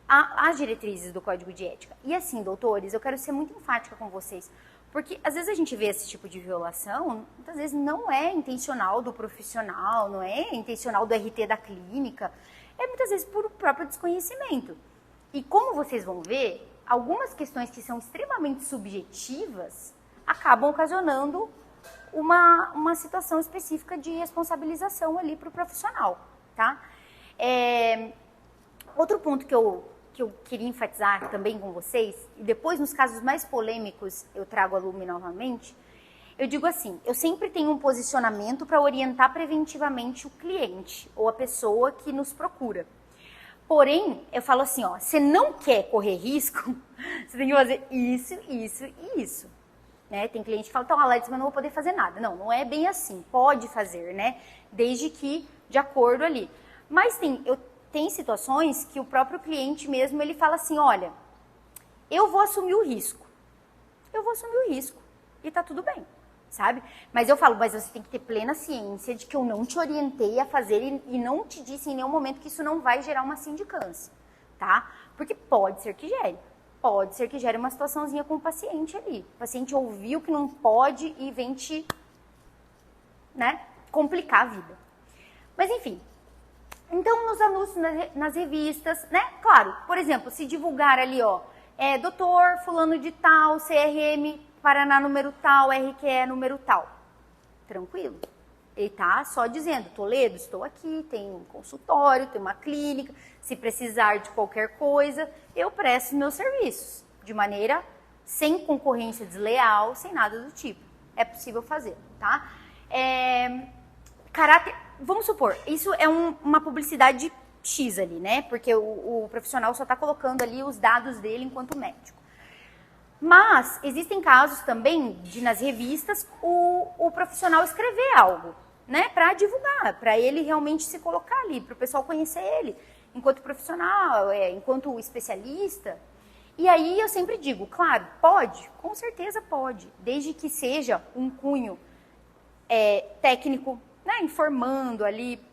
as diretrizes do Código de Ética. E assim, doutores, eu quero ser muito enfática com vocês. Porque às vezes a gente vê esse tipo de violação, muitas vezes não é intencional do profissional, não é intencional do RT da clínica, é muitas vezes por próprio desconhecimento. E como vocês vão ver, algumas questões que são extremamente subjetivas acabam ocasionando uma situação específica de responsabilização ali para o profissional, tá? Outro ponto que eu queria enfatizar também com vocês, e depois nos casos mais polêmicos eu trago a lume novamente, eu digo assim, eu sempre tenho um posicionamento para orientar preventivamente o cliente ou a pessoa que nos procura. Porém, eu falo assim, você não quer correr risco, você tem que fazer isso, isso e isso. Né? Tem cliente que fala, então, Alex, mas eu não vou poder fazer nada. Não, não é bem assim, pode fazer, né? Desde que de acordo ali. Mas tem situações que o próprio cliente mesmo, ele fala assim, olha, eu vou assumir o risco. Eu vou assumir o risco e tá tudo bem, sabe? Mas eu falo, mas você tem que ter plena ciência de que eu não te orientei a fazer e não te disse em nenhum momento que isso não vai gerar uma sindicância, tá? Porque pode ser que gere. Pode ser que gere uma situaçãozinha com o paciente ali. O paciente ouviu que não pode e vem te, né, complicar a vida. Mas enfim... Então, nos anúncios nas revistas, né? Claro, por exemplo, se divulgar ali, doutor fulano de tal, CRM, Paraná número tal, RQE número tal. Tranquilo. Ele tá só dizendo, Toledo, estou aqui, tenho um consultório, tenho uma clínica, se precisar de qualquer coisa, eu presto meus serviços. De maneira sem concorrência desleal, sem nada do tipo. É possível fazer, tá? Vamos supor, isso é uma publicidade X ali, né? Porque o profissional só está colocando ali os dados dele enquanto médico. Mas existem casos também de nas revistas o profissional escrever algo, né? Para divulgar, para ele realmente se colocar ali, para o pessoal conhecer ele enquanto profissional, enquanto especialista. E aí eu sempre digo, claro, pode? Com certeza pode, desde que seja um cunho técnico, né, informando ali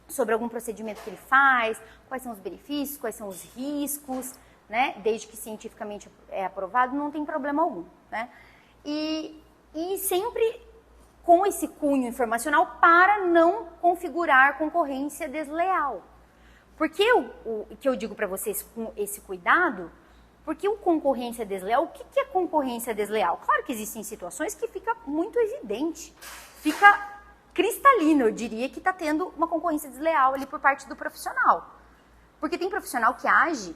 sobre algum procedimento que ele faz, quais são os benefícios, quais são os riscos, né, desde que cientificamente é aprovado, não tem problema algum, né? E sempre com esse cunho informacional para não configurar concorrência desleal. Porque o que eu digo para vocês com esse cuidado, porque o concorrência desleal, o que é concorrência desleal? Claro que existem situações que fica muito evidente, fica cristalino, eu diria que está tendo uma concorrência desleal ali por parte do profissional. Porque tem profissional que age,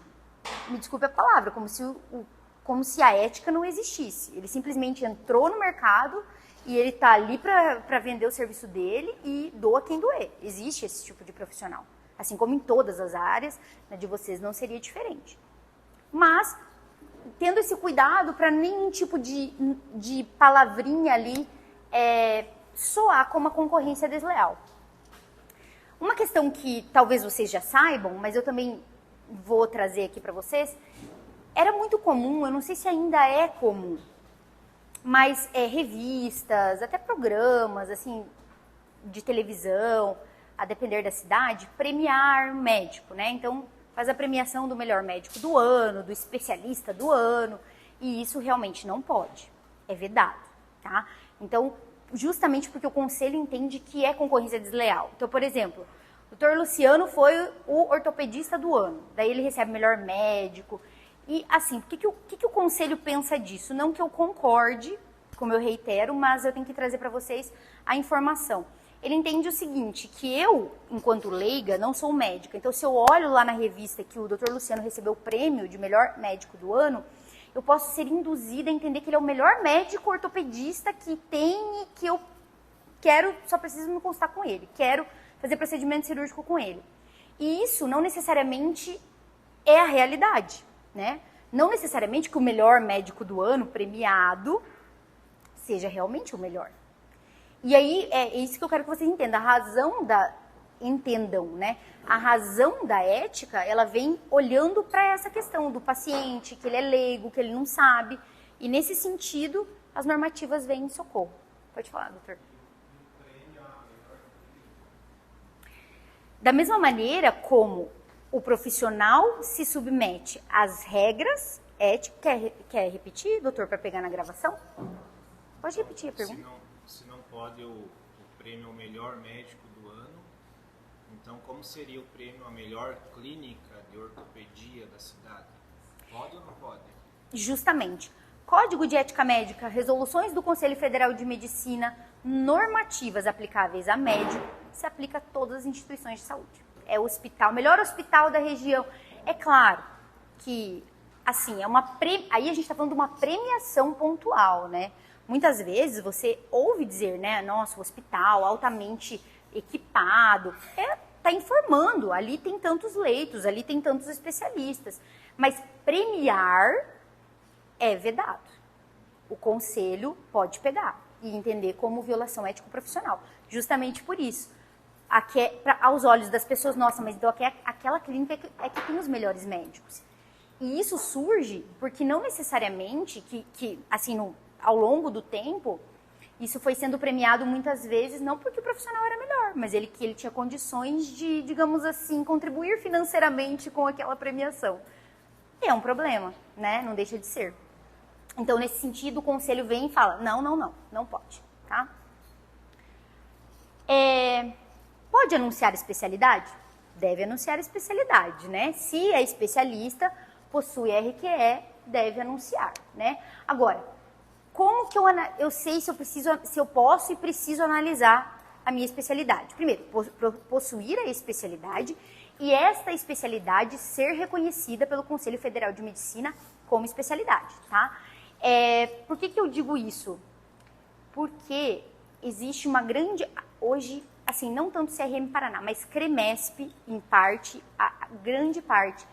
me desculpe a palavra, como se a ética não existisse. Ele simplesmente entrou no mercado e ele está ali para vender o serviço dele e doa quem doer. Existe esse tipo de profissional. Assim como em todas as áreas, né, de vocês não seria diferente. Mas, tendo esse cuidado para nenhum tipo de palavrinha ali soar como uma concorrência desleal. Uma questão que talvez vocês já saibam, mas eu também vou trazer aqui para vocês, era muito comum, eu não sei se ainda é comum, mas revistas, até programas, assim, de televisão, a depender da cidade, premiar médico, né? Então, faz a premiação do melhor médico do ano, do especialista do ano, e isso realmente não pode, é vedado, tá? Então, justamente porque o conselho entende que é concorrência desleal. Então, por exemplo, o Dr. Luciano foi o ortopedista do ano, daí ele recebe o melhor médico, e assim, o que o conselho pensa disso? Não que eu concorde, como eu reitero, mas eu tenho que trazer para vocês a informação. Ele entende o seguinte, que eu, enquanto leiga, não sou médica. Então, se eu olho lá na revista que o Dr. Luciano recebeu o prêmio de melhor médico do ano, eu posso ser induzida a entender que ele é o melhor médico ortopedista que tem e que eu quero, só preciso me consultar com ele. Quero fazer procedimento cirúrgico com ele. E isso não necessariamente é a realidade, né? Não necessariamente que o melhor médico do ano premiado seja realmente o melhor. E aí, é isso que eu quero que vocês entendam. Entendam, né? A razão da ética, ela vem olhando para essa questão do paciente, que ele é leigo, que ele não sabe. E nesse sentido, as normativas vêm em socorro. Pode falar, doutor. Da mesma maneira como o profissional se submete às regras éticas. Quer repetir, doutor, para pegar na gravação? Pode repetir a pergunta. Se não pode o prêmio ao melhor médico do ano, então como seria o prêmio à melhor clínica de ortopedia da cidade? Pode ou não pode? Justamente. Código de Ética Médica, resoluções do Conselho Federal de Medicina, normativas aplicáveis a médico, se aplica a todas as instituições de saúde. É o hospital, melhor hospital da região. É claro que, assim, aí a gente está falando de uma premiação pontual, né? Muitas vezes você ouve dizer, né, nossa, o hospital altamente equipado, tá informando, ali tem tantos leitos, ali tem tantos especialistas, mas premiar é vedado. O conselho pode pegar e entender como violação ético-profissional, justamente por isso. Aos olhos das pessoas, nossa, mas então aquela clínica é que tem os melhores médicos. E isso surge porque não necessariamente que assim, ao longo do tempo, isso foi sendo premiado muitas vezes, não porque o profissional era melhor, mas que ele tinha condições de, digamos assim, contribuir financeiramente com aquela premiação. E é um problema, né? Não deixa de ser. Então, nesse sentido, o conselho vem e fala, não pode, tá? Pode anunciar especialidade? Deve anunciar especialidade, né? Se é especialista, possui RQE, deve anunciar, né? Agora, como que eu sei se eu posso e preciso analisar a minha especialidade? Primeiro, possuir a especialidade e esta especialidade ser reconhecida pelo Conselho Federal de Medicina como especialidade, tá? Por que eu digo isso? Porque existe uma grande... Hoje, assim, não tanto CRM Paraná, mas CREMESP, em parte, a grande parte,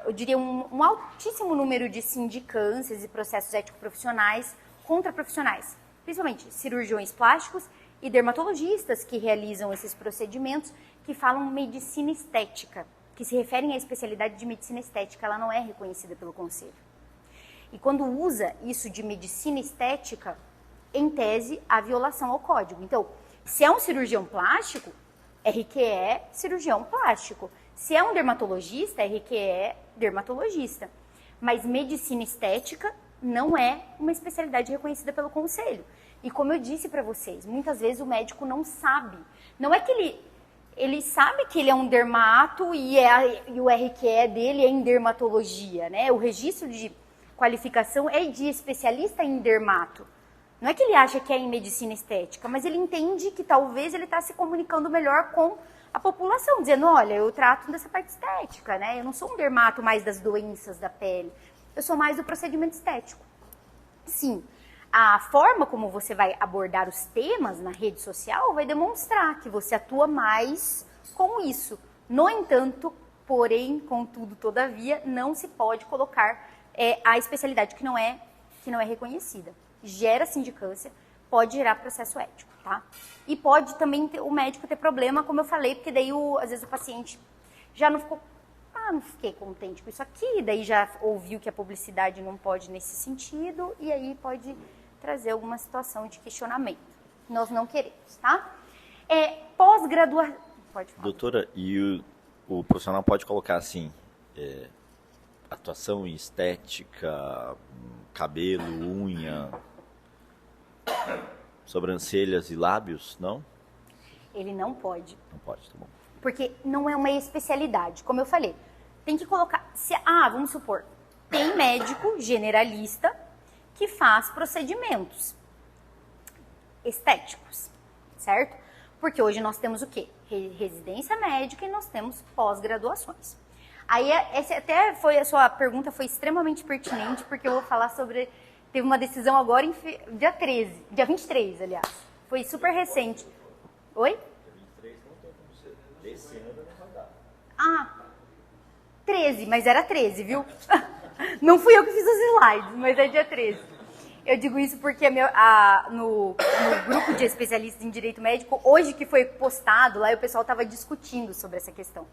eu diria um altíssimo número de sindicâncias e processos ético-profissionais contra profissionais, principalmente cirurgiões plásticos e dermatologistas que realizam esses procedimentos, que falam medicina estética, que se referem à especialidade de medicina estética, ela não é reconhecida pelo Conselho. E quando usa isso de medicina estética, em tese, há violação ao código. Então, se é um cirurgião plástico, RQE cirurgião plástico. Se é um dermatologista, RQE dermatologista. Mas medicina estética não é uma especialidade reconhecida pelo Conselho. E como eu disse para vocês, muitas vezes o médico não sabe. Não é que ele sabe que ele é um dermato e o RQE dele é em dermatologia, né? O registro de qualificação é de especialista em dermato. Não é que ele acha que é em medicina estética, mas ele entende que talvez ele está se comunicando melhor com a população, dizendo, olha, eu trato dessa parte estética, né? Eu não sou um dermato mais das doenças da pele, eu sou mais do procedimento estético. Sim, a forma como você vai abordar os temas na rede social vai demonstrar que você atua mais com isso. No entanto, porém, contudo, todavia, não se pode colocar a especialidade que não é reconhecida. Gera sindicância, pode gerar processo ético, tá? E pode também o médico ter problema, como eu falei, porque daí às vezes o paciente já não ficou, não fiquei contente com isso aqui, daí já ouviu que a publicidade não pode nesse sentido, e aí pode trazer alguma situação de questionamento. Nós não queremos, tá? Pós-graduação... Pode falar. Doutora, e o profissional pode colocar assim, atuação em estética, cabelo, unha, sobrancelhas e lábios, não? Ele não pode. Não pode, tá bom. Porque não é uma especialidade, como eu falei. Tem que colocar... vamos supor, tem médico generalista que faz procedimentos estéticos, certo? Porque hoje nós temos o quê? Residência médica e nós temos pós-graduações. Aí, a sua pergunta foi extremamente pertinente, porque eu vou falar sobre... Teve uma decisão agora em dia 23, aliás. Foi super recente. Oi? Dia 23 não tem como ser. Desse ano não vai dar. 13, mas era 13, viu? Não fui eu que fiz os slides, mas é dia 13. Eu digo isso porque no grupo de especialistas em direito médico, hoje que foi postado, lá o pessoal estava discutindo sobre essa questão.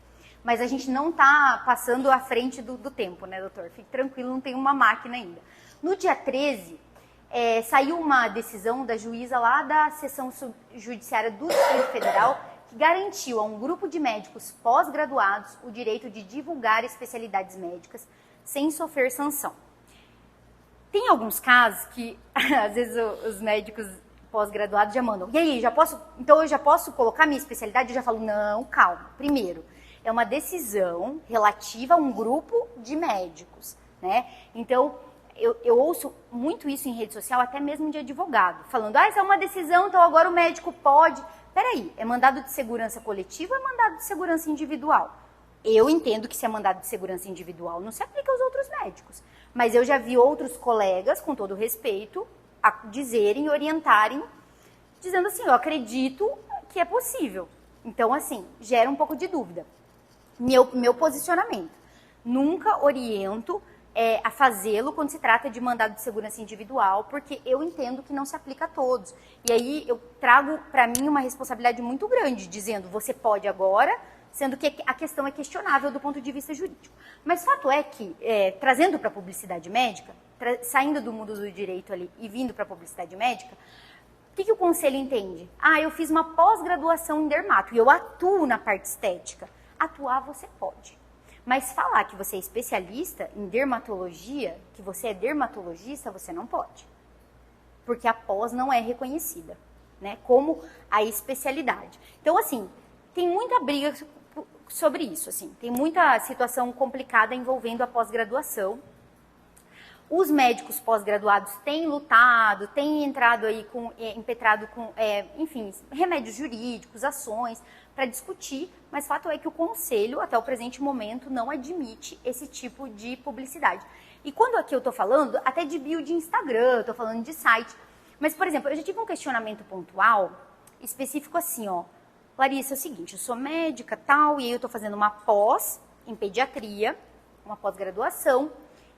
Mas a gente não está passando à frente do tempo, né, doutor? Fique tranquilo, não tem uma máquina ainda. No dia 13, saiu uma decisão da juíza lá da seção judiciária do Distrito Federal que garantiu a um grupo de médicos pós-graduados o direito de divulgar especialidades médicas sem sofrer sanção. Tem alguns casos que, às vezes, os médicos pós-graduados já mandam. E aí, então eu já posso colocar minha especialidade? Eu já falo, não, calma. Primeiro, é uma decisão relativa a um grupo de médicos, né? Então, eu ouço muito isso em rede social, até mesmo de advogado, falando, isso é uma decisão, então agora o médico pode... Peraí, é mandado de segurança coletivo ou é mandado de segurança individual? Eu entendo que se é mandado de segurança individual, não se aplica aos outros médicos. Mas eu já vi outros colegas, com todo respeito, dizerem, orientarem, dizendo assim, eu acredito que é possível. Então, assim, gera um pouco de dúvida. Meu posicionamento. Nunca oriento a fazê-lo quando se trata de mandado de segurança individual, porque eu entendo que não se aplica a todos. E aí eu trago para mim uma responsabilidade muito grande, dizendo, você pode agora, sendo que a questão é questionável do ponto de vista jurídico. Mas fato é que, trazendo para a publicidade médica, saindo do mundo do direito ali e vindo para a publicidade médica, o que o conselho entende? Eu fiz uma pós-graduação em dermato e eu atuo na parte estética. Atuar você pode. Mas falar que você é especialista em dermatologia, que você é dermatologista, você não pode. Porque a pós não é reconhecida, né, como a especialidade. Então, assim, tem muita briga sobre isso, assim. Tem muita situação complicada envolvendo a pós-graduação. Os médicos pós-graduados têm lutado, têm entrado aí impetrado com, enfim, remédios jurídicos, ações, para discutir, mas fato é que o conselho, até o presente momento, não admite esse tipo de publicidade. E quando aqui eu estou falando, até de bio de Instagram, estou falando de site, mas, por exemplo, eu já tive um questionamento pontual, específico assim, Larissa, é o seguinte, eu sou médica, tal, e aí eu estou fazendo uma pós em pediatria, uma pós-graduação,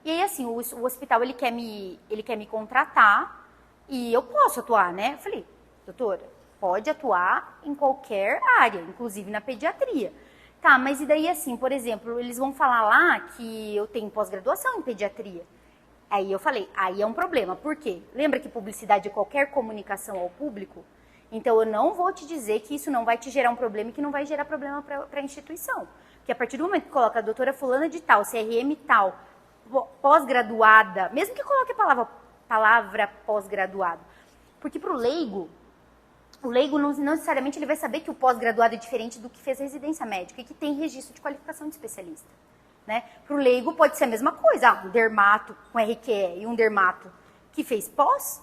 e aí, assim, o hospital, ele quer me contratar, e eu posso atuar, né? Eu falei, doutora, pode atuar em qualquer área, inclusive na pediatria. Tá, mas e daí assim, por exemplo, eles vão falar lá que eu tenho pós-graduação em pediatria. Aí eu falei, aí é um problema. Por quê? Lembra que publicidade é qualquer comunicação ao público? Então eu não vou te dizer que isso não vai te gerar um problema e que não vai gerar problema para a instituição. Porque a partir do momento que coloca a doutora fulana de tal, CRM tal, pós-graduada, mesmo que coloque a palavra pós-graduado, porque para o leigo não necessariamente ele vai saber que o pós-graduado é diferente do que fez residência médica e que tem registro de qualificação de especialista. Né? Para o leigo pode ser a mesma coisa. Um dermato com RQE e um dermato que fez pós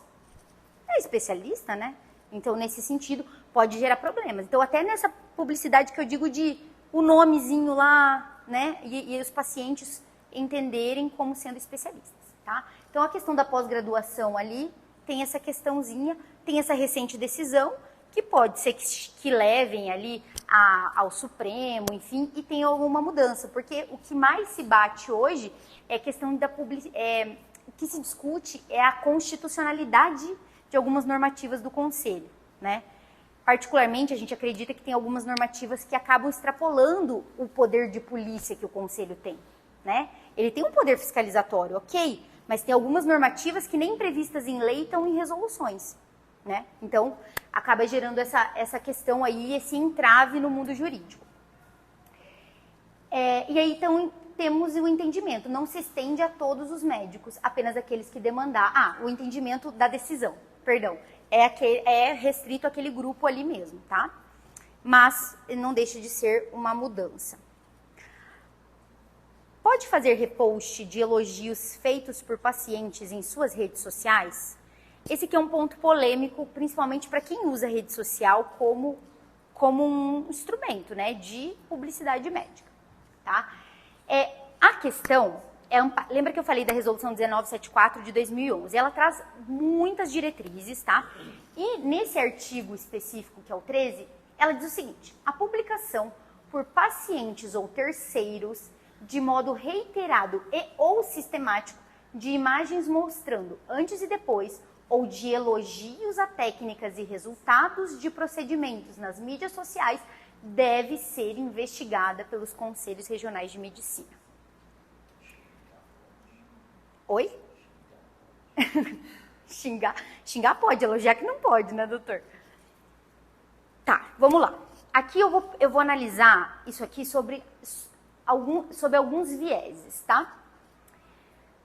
é especialista, né? Então, nesse sentido, pode gerar problemas. Então, até nessa publicidade que eu digo de o nomezinho lá, né? E os pacientes entenderem como sendo especialistas, tá? Então, a questão da pós-graduação ali tem essa questãozinha, tem essa recente decisão, que pode ser que levem ali ao Supremo, enfim, e tem alguma mudança, porque o que mais se bate hoje é a questão da o que se discute é a constitucionalidade de de algumas normativas do Conselho, né? Particularmente, a gente acredita que tem algumas normativas que acabam extrapolando o poder de polícia que o Conselho tem, né? Ele tem um poder fiscalizatório, ok, mas tem algumas normativas que nem previstas em lei estão em resoluções, né? Então, acaba gerando essa questão aí, esse entrave no mundo jurídico. E aí, então, temos o entendimento, não se estende a todos os médicos, apenas aqueles que demandar. O entendimento da decisão, perdão, é restrito àquele grupo ali mesmo, tá? Mas não deixa de ser uma mudança. Pode fazer repost de elogios feitos por pacientes em suas redes sociais? Esse aqui é um ponto polêmico, principalmente para quem usa a rede social como um instrumento, né, de publicidade médica, tá? A questão lembra que eu falei da resolução 1974 de 2011? Ela traz muitas diretrizes, tá? E nesse artigo específico, que é o 13, ela diz o seguinte: a publicação por pacientes ou terceiros de modo reiterado ou sistemático de imagens mostrando antes e depois ou de elogios a técnicas e resultados de procedimentos nas mídias sociais deve ser investigada pelos conselhos regionais de medicina. Oi? Xingar pode, elogiar que não pode, né, doutor? Tá, vamos lá. Aqui eu vou analisar isso aqui sobre alguns vieses, tá?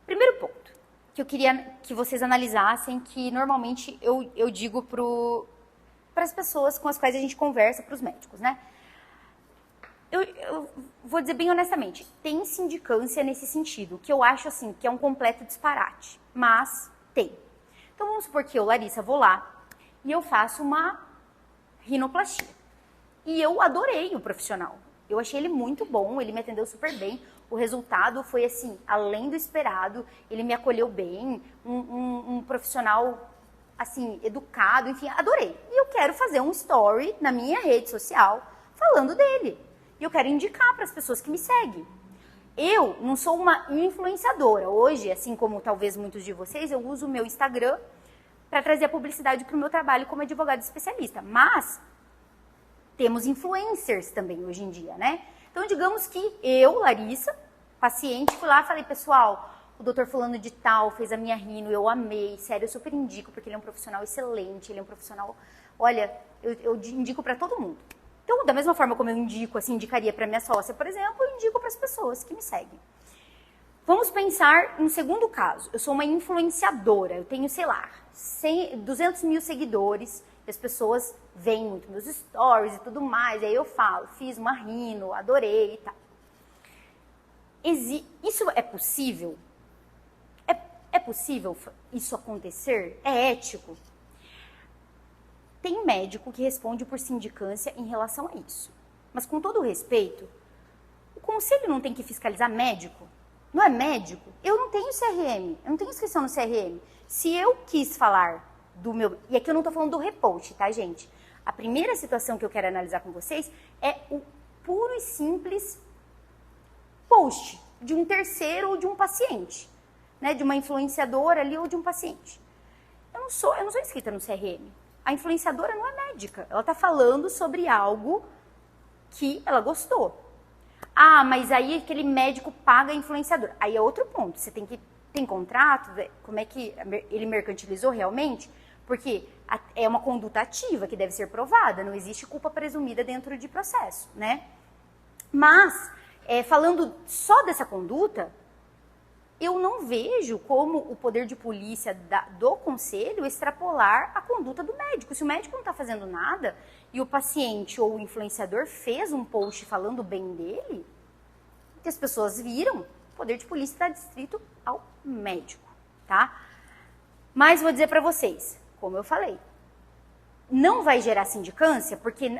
Primeiro ponto que eu queria que vocês analisassem, que normalmente eu digo para as pessoas com as quais a gente conversa, para os médicos, né? Eu vou dizer bem honestamente, tem sindicância nesse sentido, que eu acho assim, que é um completo disparate, mas tem. Então vamos supor que eu, Larissa, vou lá e eu faço uma rinoplastia. E eu adorei o profissional. Eu achei ele muito bom, ele me atendeu super bem. O resultado foi assim, além do esperado, ele me acolheu bem, um profissional assim, educado, enfim, adorei. E eu quero fazer um story na minha rede social falando dele. E eu quero indicar para as pessoas que me seguem. Eu não sou uma influenciadora. Hoje, assim como talvez muitos de vocês, eu uso o meu Instagram para trazer a publicidade para o meu trabalho como advogada especialista. Mas temos influencers também hoje em dia, né? Então, digamos que eu, Larissa, paciente, fui lá e falei, pessoal, o doutor fulano de tal fez a minha rino, eu amei, sério, eu super indico, porque ele é um profissional excelente, ele é um profissional, olha, eu indico para todo mundo. Então, da mesma forma como eu indico, assim, indicaria para minha sócia, por exemplo, eu indico para as pessoas que me seguem. Vamos pensar em um segundo caso. Eu sou uma influenciadora, eu tenho, sei lá, 200 mil seguidores, e as pessoas veem muito meus stories e tudo mais, e aí eu falo, fiz uma rino, adorei e tal. Isso é possível? É possível isso acontecer? É ético? Tem médico que responde por sindicância em relação a isso. Mas com todo o respeito, o conselho não tem que fiscalizar médico? Não é médico? Eu não tenho CRM, eu não tenho inscrição no CRM. Se eu quis falar do meu... E aqui eu não estou falando do repost, tá, gente? A primeira situação que eu quero analisar com vocês é o puro e simples post de um terceiro ou de um paciente, né? De uma influenciadora ali ou de um paciente. Eu não sou inscrita no CRM. A influenciadora não é médica. Ela está falando sobre algo que ela gostou. Ah, mas aí aquele médico paga a influenciadora. Aí é outro ponto. Você tem contrato, como é que ele mercantilizou realmente? Porque é uma conduta ativa que deve ser provada. Não existe culpa presumida dentro de processo, né? Mas, falando só dessa conduta, eu não vejo como o poder de polícia do conselho extrapolar a conduta do médico. Se o médico não está fazendo nada e o paciente ou o influenciador fez um post falando bem dele, que as pessoas viram, o poder de polícia está distrito ao médico, tá? Mas vou dizer para vocês, como eu falei, não vai gerar sindicância porque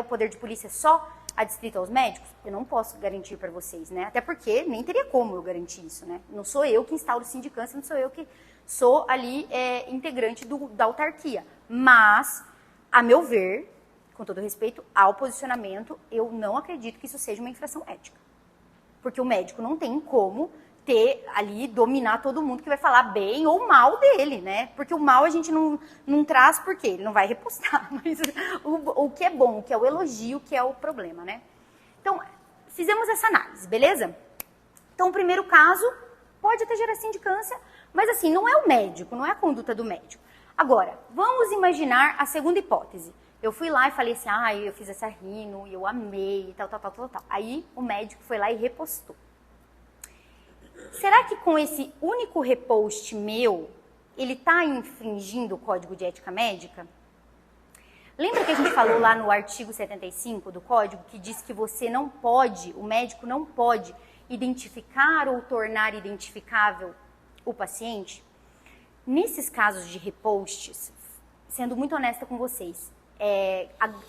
o poder de polícia só adstrito aos médicos? Eu não posso garantir para vocês, né? Até porque nem teria como eu garantir isso, né? Não sou eu que instauro sindicância, não sou eu que sou ali integrante da autarquia. Mas, a meu ver, com todo respeito ao posicionamento, eu não acredito que isso seja uma infração ética. Porque o médico não tem como ter ali, dominar todo mundo que vai falar bem ou mal dele, né? Porque o mal a gente não traz porque ele não vai repostar, mas o que é bom, o que é o elogio, o que é o problema, né? Então, fizemos essa análise, beleza? Então, o primeiro caso pode até gerar sindicância, mas assim, não é o médico, não é a conduta do médico. Agora, vamos imaginar a segunda hipótese. Eu fui lá e falei assim, eu fiz essa rino, e eu amei, tal. Aí o médico foi lá e repostou. Será que com esse único repost meu, ele está infringindo o Código de Ética Médica? Lembra que a gente falou lá no artigo 75 do Código, que diz que você não pode, o médico não pode identificar ou tornar identificável o paciente? Nesses casos de reposts, sendo muito honesta com vocês,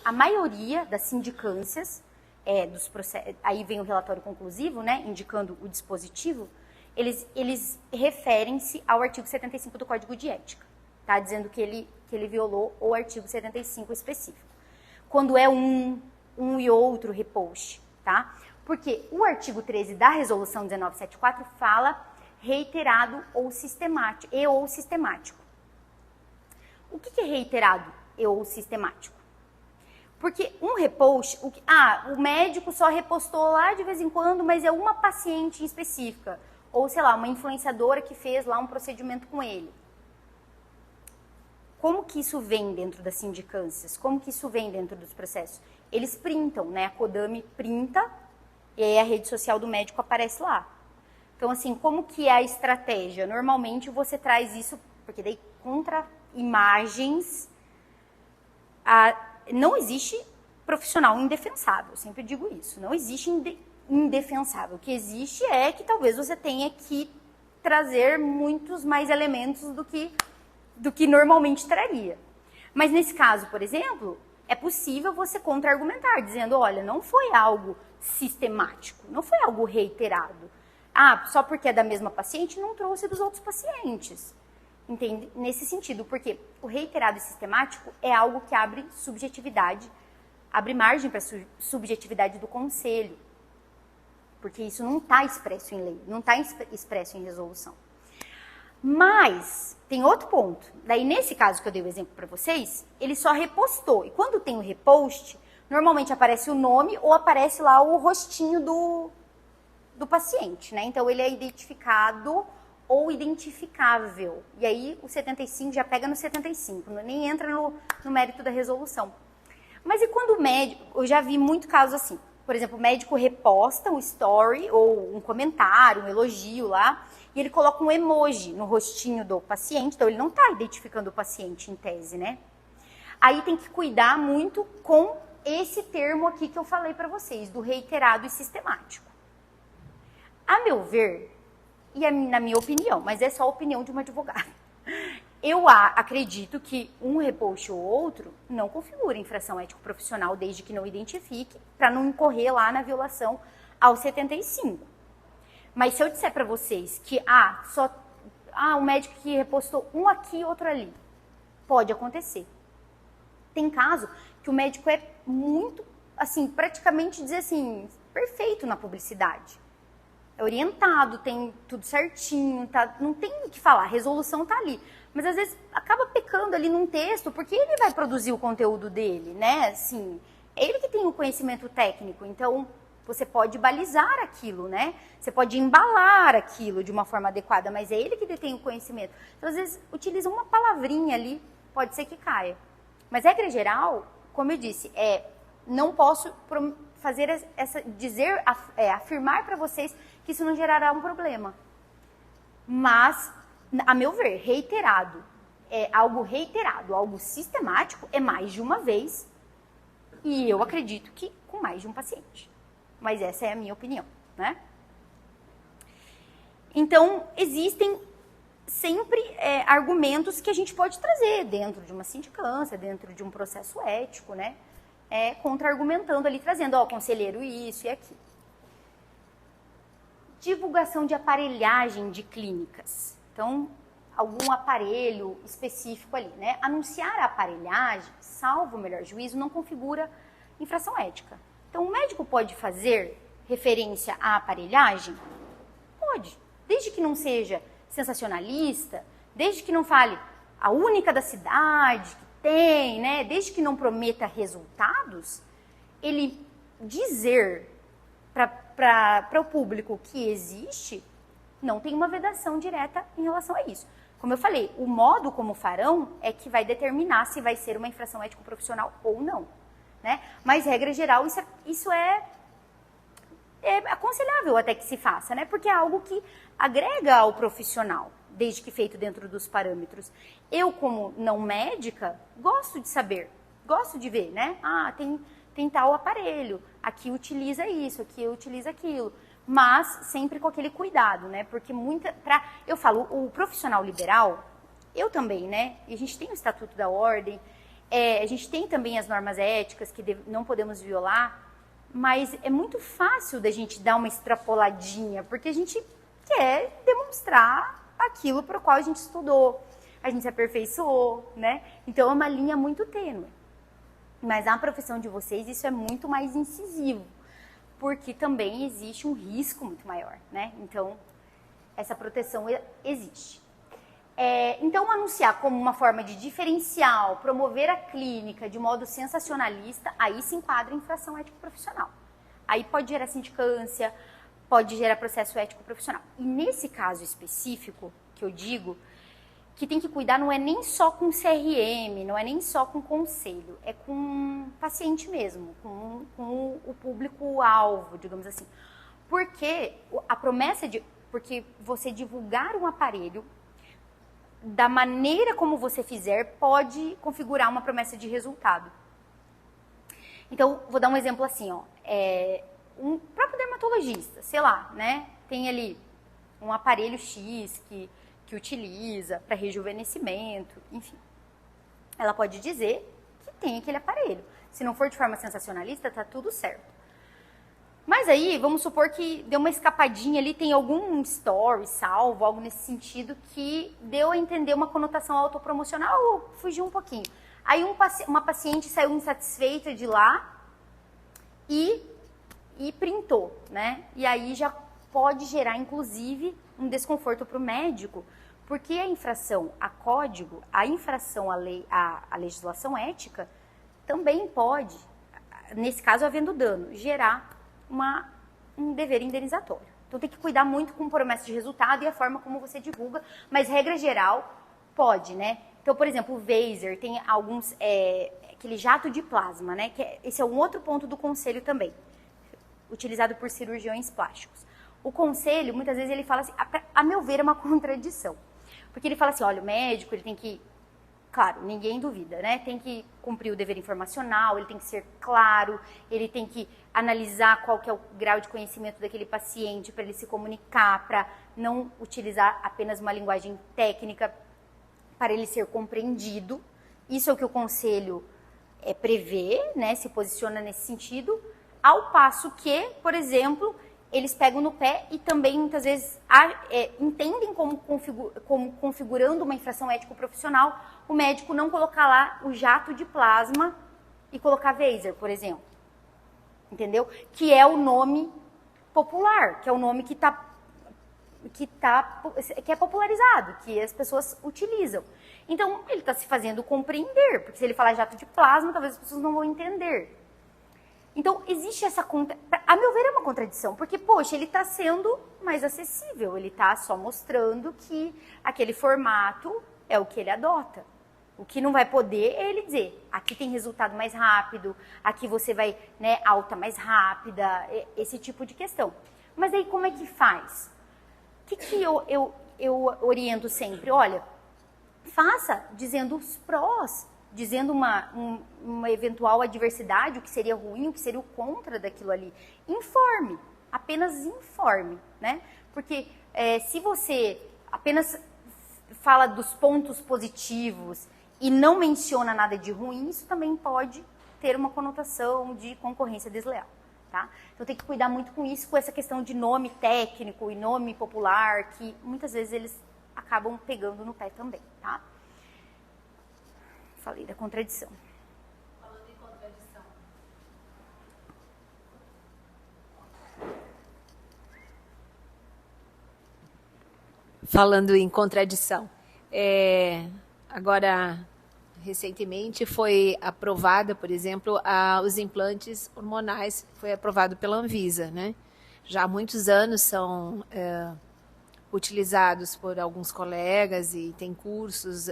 a maioria das sindicâncias, aí vem o relatório conclusivo, né, indicando o dispositivo, eles referem-se ao artigo 75 do Código de Ética, tá? Dizendo que ele violou o artigo 75 específico. Quando é um e outro repost, tá? Porque o artigo 13 da Resolução 1974 fala reiterado ou sistemático, O que é reiterado ou sistemático? Porque um repost, o médico só repostou lá de vez em quando, mas é uma paciente específica. Ou, sei lá, uma influenciadora que fez lá um procedimento com ele. Como que isso vem dentro das sindicâncias? Como que isso vem dentro dos processos? Eles printam, né? A Codami printa e aí a rede social do médico aparece lá. Então, assim, como que é a estratégia? Normalmente você traz isso, porque daí contra imagens, não existe profissional indefensável, eu sempre digo isso, não existe indefensável. O que existe é que talvez você tenha que trazer muitos mais elementos do que normalmente traria. Mas nesse caso, por exemplo, é possível você contra-argumentar, dizendo, olha, não foi algo sistemático, não foi algo reiterado. Só porque é da mesma paciente, não trouxe dos outros pacientes. Entende? Nesse sentido, porque o reiterado e sistemático é algo que abre subjetividade, abre margem para a subjetividade do conselho. Porque isso não está expresso em lei, não está expresso em resolução. Mas, tem outro ponto. Daí, nesse caso que eu dei o exemplo para vocês, ele só repostou. E quando tem o repost, normalmente aparece o nome ou aparece lá o rostinho do paciente, né? Então, ele é identificado ou identificável. E aí, o 75 já pega no 75, nem entra no mérito da resolução. Mas e quando o médico... Eu já vi muito caso assim. Por exemplo, o médico reposta um story ou um comentário, um elogio lá, e ele coloca um emoji no rostinho do paciente, então ele não está identificando o paciente em tese, né? Aí tem que cuidar muito com esse termo aqui que eu falei para vocês, do reiterado e sistemático. A meu ver, e na minha opinião, mas é só a opinião de uma advogada, eu acredito que um repost ou outro não configura infração ético-profissional desde que não identifique, para não incorrer lá na violação ao 75. Mas se eu disser para vocês que um médico que repostou um aqui e outro ali, pode acontecer. Tem caso que o médico é muito, assim, praticamente dizer assim, perfeito na publicidade. É orientado, tem tudo certinho, não tem o que falar, a resolução está ali. Mas às vezes acaba pecando ali num texto, porque ele vai produzir o conteúdo dele, né? Assim, é ele que tem o conhecimento técnico, então você pode balizar aquilo, né? Você pode embalar aquilo de uma forma adequada, mas é ele que detém o conhecimento. Então, às vezes, utiliza uma palavrinha ali, pode ser que caia. Mas, regra geral, como eu disse, não posso afirmar para vocês que isso não gerará um problema. Mas, a meu ver, reiterado, algo sistemático, é mais de uma vez, e eu acredito que com mais de um paciente. Mas essa é a minha opinião, né? Então, existem sempre argumentos que a gente pode trazer dentro de uma sindicância, dentro de um processo ético, né? Contra-argumentando ali, trazendo, conselheiro, isso e aquilo. Divulgação de aparelhagem de clínicas. Então, algum aparelho específico ali, né? Anunciar a aparelhagem, salvo o melhor juízo, não configura infração ética. Então, o médico pode fazer referência à aparelhagem? Pode. desde que não seja sensacionalista, desde que não fale a única da cidade que tem, né? Desde que não prometa resultados, ele dizer para o público que existe, não tem uma vedação direta em relação a isso. Como eu falei, o modo como farão é que vai determinar se vai ser uma infração ético-profissional ou não, né? Mas, regra geral, isso é aconselhável até que se faça, né? Porque é algo que agrega ao profissional, desde que feito dentro dos parâmetros. Eu, como não médica, gosto de saber, gosto de ver, né? Ah, tem tal aparelho, aqui utiliza isso, aqui utiliza aquilo. Mas sempre com aquele cuidado, né? Porque eu falo, o profissional liberal, eu também, né? E a gente tem o Estatuto da Ordem, a gente tem também as normas éticas que não podemos violar, mas é muito fácil da gente dar uma extrapoladinha, porque a gente quer demonstrar aquilo para o qual a gente estudou, a gente se aperfeiçoou, né? Então é uma linha muito tênue. Mas na profissão de vocês isso é muito mais incisivo, porque também existe um risco muito maior, né? Então, essa proteção existe. Então, anunciar como uma forma de diferencial, promover a clínica de modo sensacionalista, aí se enquadra em infração ético-profissional. Aí pode gerar sindicância, pode gerar processo ético-profissional. E nesse caso específico, que eu digo, que tem que cuidar não é nem só com CRM, não é nem só com conselho, é com o paciente mesmo, com o público-alvo, digamos assim. Porque a promessa porque você divulgar um aparelho, da maneira como você fizer, pode configurar uma promessa de resultado. Então, vou dar um exemplo assim, ó. Um próprio dermatologista, sei lá, né? Tem ali um aparelho X que utiliza para rejuvenescimento, enfim. Ela pode dizer que tem aquele aparelho. Se não for de forma sensacionalista, tá tudo certo. Mas aí, vamos supor que deu uma escapadinha ali, tem algum story salvo, algo nesse sentido, que deu a entender uma conotação autopromocional ou fugiu um pouquinho. Aí uma paciente saiu insatisfeita de lá e printou, né? E aí já pode gerar, inclusive, um desconforto para o médico, porque a infração a código, a infração à legislação ética, também pode, nesse caso havendo dano, gerar um dever indenizatório. Então tem que cuidar muito com promessa de resultado e a forma como você divulga, mas regra geral pode, né? Então, por exemplo, o Vaser tem alguns, aquele jato de plasma, né? Esse é um outro ponto do conselho também, utilizado por cirurgiões plásticos. O conselho, muitas vezes, ele fala assim, a meu ver, é uma contradição. Porque ele fala assim, olha, o médico, ele tem que, claro, ninguém duvida, né? Tem que cumprir o dever informacional, ele tem que ser claro, ele tem que analisar qual que é o grau de conhecimento daquele paciente para ele se comunicar, para não utilizar apenas uma linguagem técnica, para ele ser compreendido. Isso é o que o conselho prevê, né? Se posiciona nesse sentido, ao passo que, por exemplo, eles pegam no pé e também, muitas vezes, entendem como configurando uma infração ético-profissional, o médico não colocar lá o jato de plasma e colocar Vaser, por exemplo. Entendeu? Que é o nome popular, que é o nome que é popularizado, que as pessoas utilizam. Então, ele está se fazendo compreender, porque se ele falar jato de plasma, talvez as pessoas não vão entender. Então, existe essa... A meu ver, é uma contradição, porque, poxa, ele está sendo mais acessível, ele está só mostrando que aquele formato é o que ele adota. O que não vai poder é ele dizer, aqui tem resultado mais rápido, aqui você vai, né, alta mais rápida, esse tipo de questão. Mas aí, como é que faz? O que eu oriento sempre? Olha, faça dizendo os prós, dizendo uma eventual adversidade, o que seria ruim, o que seria o contra daquilo ali. Informe, apenas informe, né? Porque se você apenas fala dos pontos positivos e não menciona nada de ruim, isso também pode ter uma conotação de concorrência desleal, tá? Então tem que cuidar muito com isso, com essa questão de nome técnico e nome popular, que muitas vezes eles acabam pegando no pé também, tá? Falei da contradição. Falando em contradição. falando em contradição. Agora, recentemente foi aprovada, por exemplo, os implantes hormonais, foi aprovado pela Anvisa, né? Já há muitos anos são utilizados por alguns colegas e tem cursos,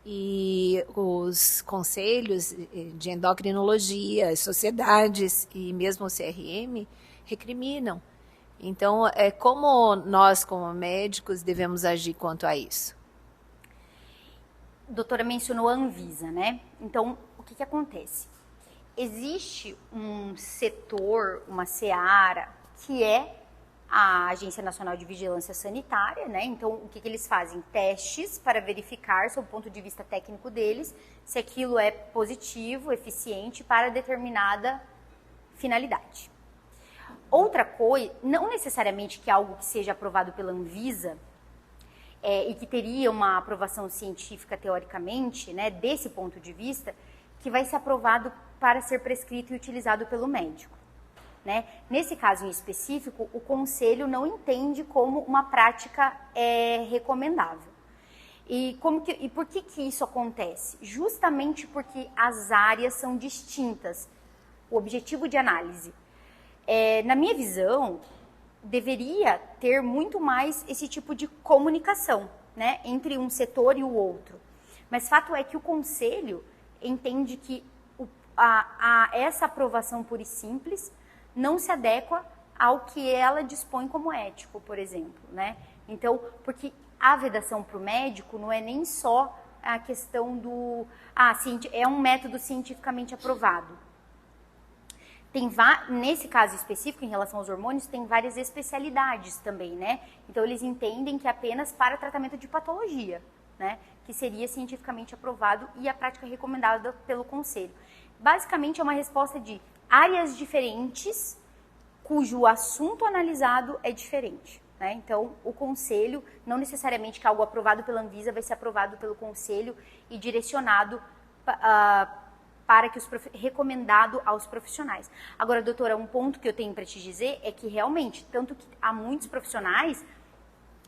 e os conselhos de endocrinologia, as sociedades e mesmo o CRM recriminam. Então, como nós, como médicos, devemos agir quanto a isso? A doutora mencionou a Anvisa, né? Então, o que acontece? Existe um setor, uma seara, que é a Agência Nacional de Vigilância Sanitária, né? Então, o que eles fazem? Testes para verificar, sob o ponto de vista técnico deles, se aquilo é positivo, eficiente para determinada finalidade. Outra coisa, não necessariamente que algo que seja aprovado pela Anvisa e que teria uma aprovação científica teoricamente, né, desse ponto de vista, que vai ser aprovado para ser prescrito e utilizado pelo médico. Né? Nesse caso em específico, o conselho não entende como uma prática recomendável. E por que isso acontece? Justamente porque as áreas são distintas. O objetivo de análise. Na minha visão, deveria ter muito mais esse tipo de comunicação, né, entre um setor e o outro. Mas fato é que o conselho entende que essa aprovação pura e simples não se adequa ao que ela dispõe como ético, por exemplo, né? Então, porque a vedação para o médico não é nem só a questão do... é um método cientificamente aprovado. Nesse caso específico, em relação aos hormônios, tem várias especialidades também, né? Então, eles entendem que é apenas para tratamento de patologia, né? Que seria cientificamente aprovado e a prática recomendada pelo conselho. Basicamente, é uma resposta de áreas diferentes, cujo assunto analisado é diferente, né? Então, o conselho, não necessariamente que algo aprovado pela Anvisa vai ser aprovado pelo conselho e direcionado para que recomendado aos profissionais. Agora, doutora, um ponto que eu tenho para te dizer é que realmente, tanto que há muitos profissionais,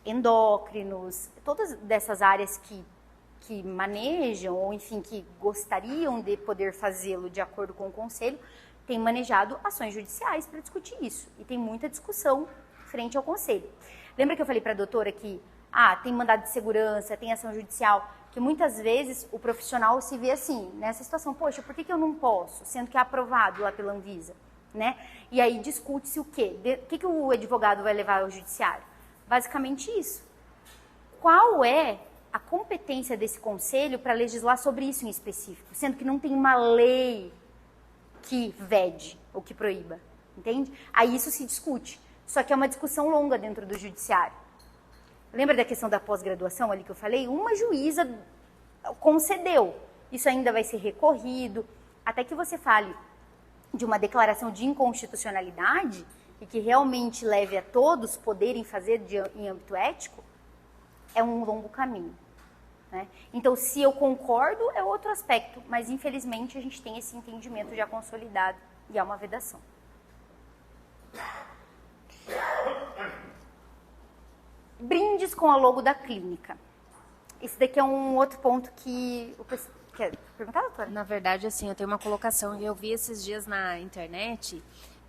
endócrinos, todas dessas áreas que manejam, ou enfim, que gostariam de poder fazê-lo de acordo com o conselho, têm manejado ações judiciais para discutir isso. E tem muita discussão frente ao conselho. Lembra que eu falei para a doutora que tem mandado de segurança, tem ação judicial, que muitas vezes o profissional se vê assim, nessa situação, poxa, por que eu não posso, sendo que é aprovado lá pela Anvisa, né? E aí discute-se o quê? O que o advogado vai levar ao judiciário? Basicamente isso. Qual é a competência desse conselho para legislar sobre isso em específico, sendo que não tem uma lei que vede ou que proíba, entende? Aí isso se discute, só que é uma discussão longa dentro do judiciário. Lembra da questão da pós-graduação ali que eu falei? Uma juíza concedeu. Isso ainda vai ser recorrido, até que você fale de uma declaração de inconstitucionalidade e que realmente leve a todos poderem fazer em âmbito ético, é um longo caminho, né? Então, se eu concordo, é outro aspecto, mas infelizmente a gente tem esse entendimento já consolidado e há uma vedação. Brindes com a logo da clínica. Esse daqui é um outro ponto que... Quer perguntar, doutora? Na verdade, assim, eu tenho uma colocação. Eu vi esses dias na internet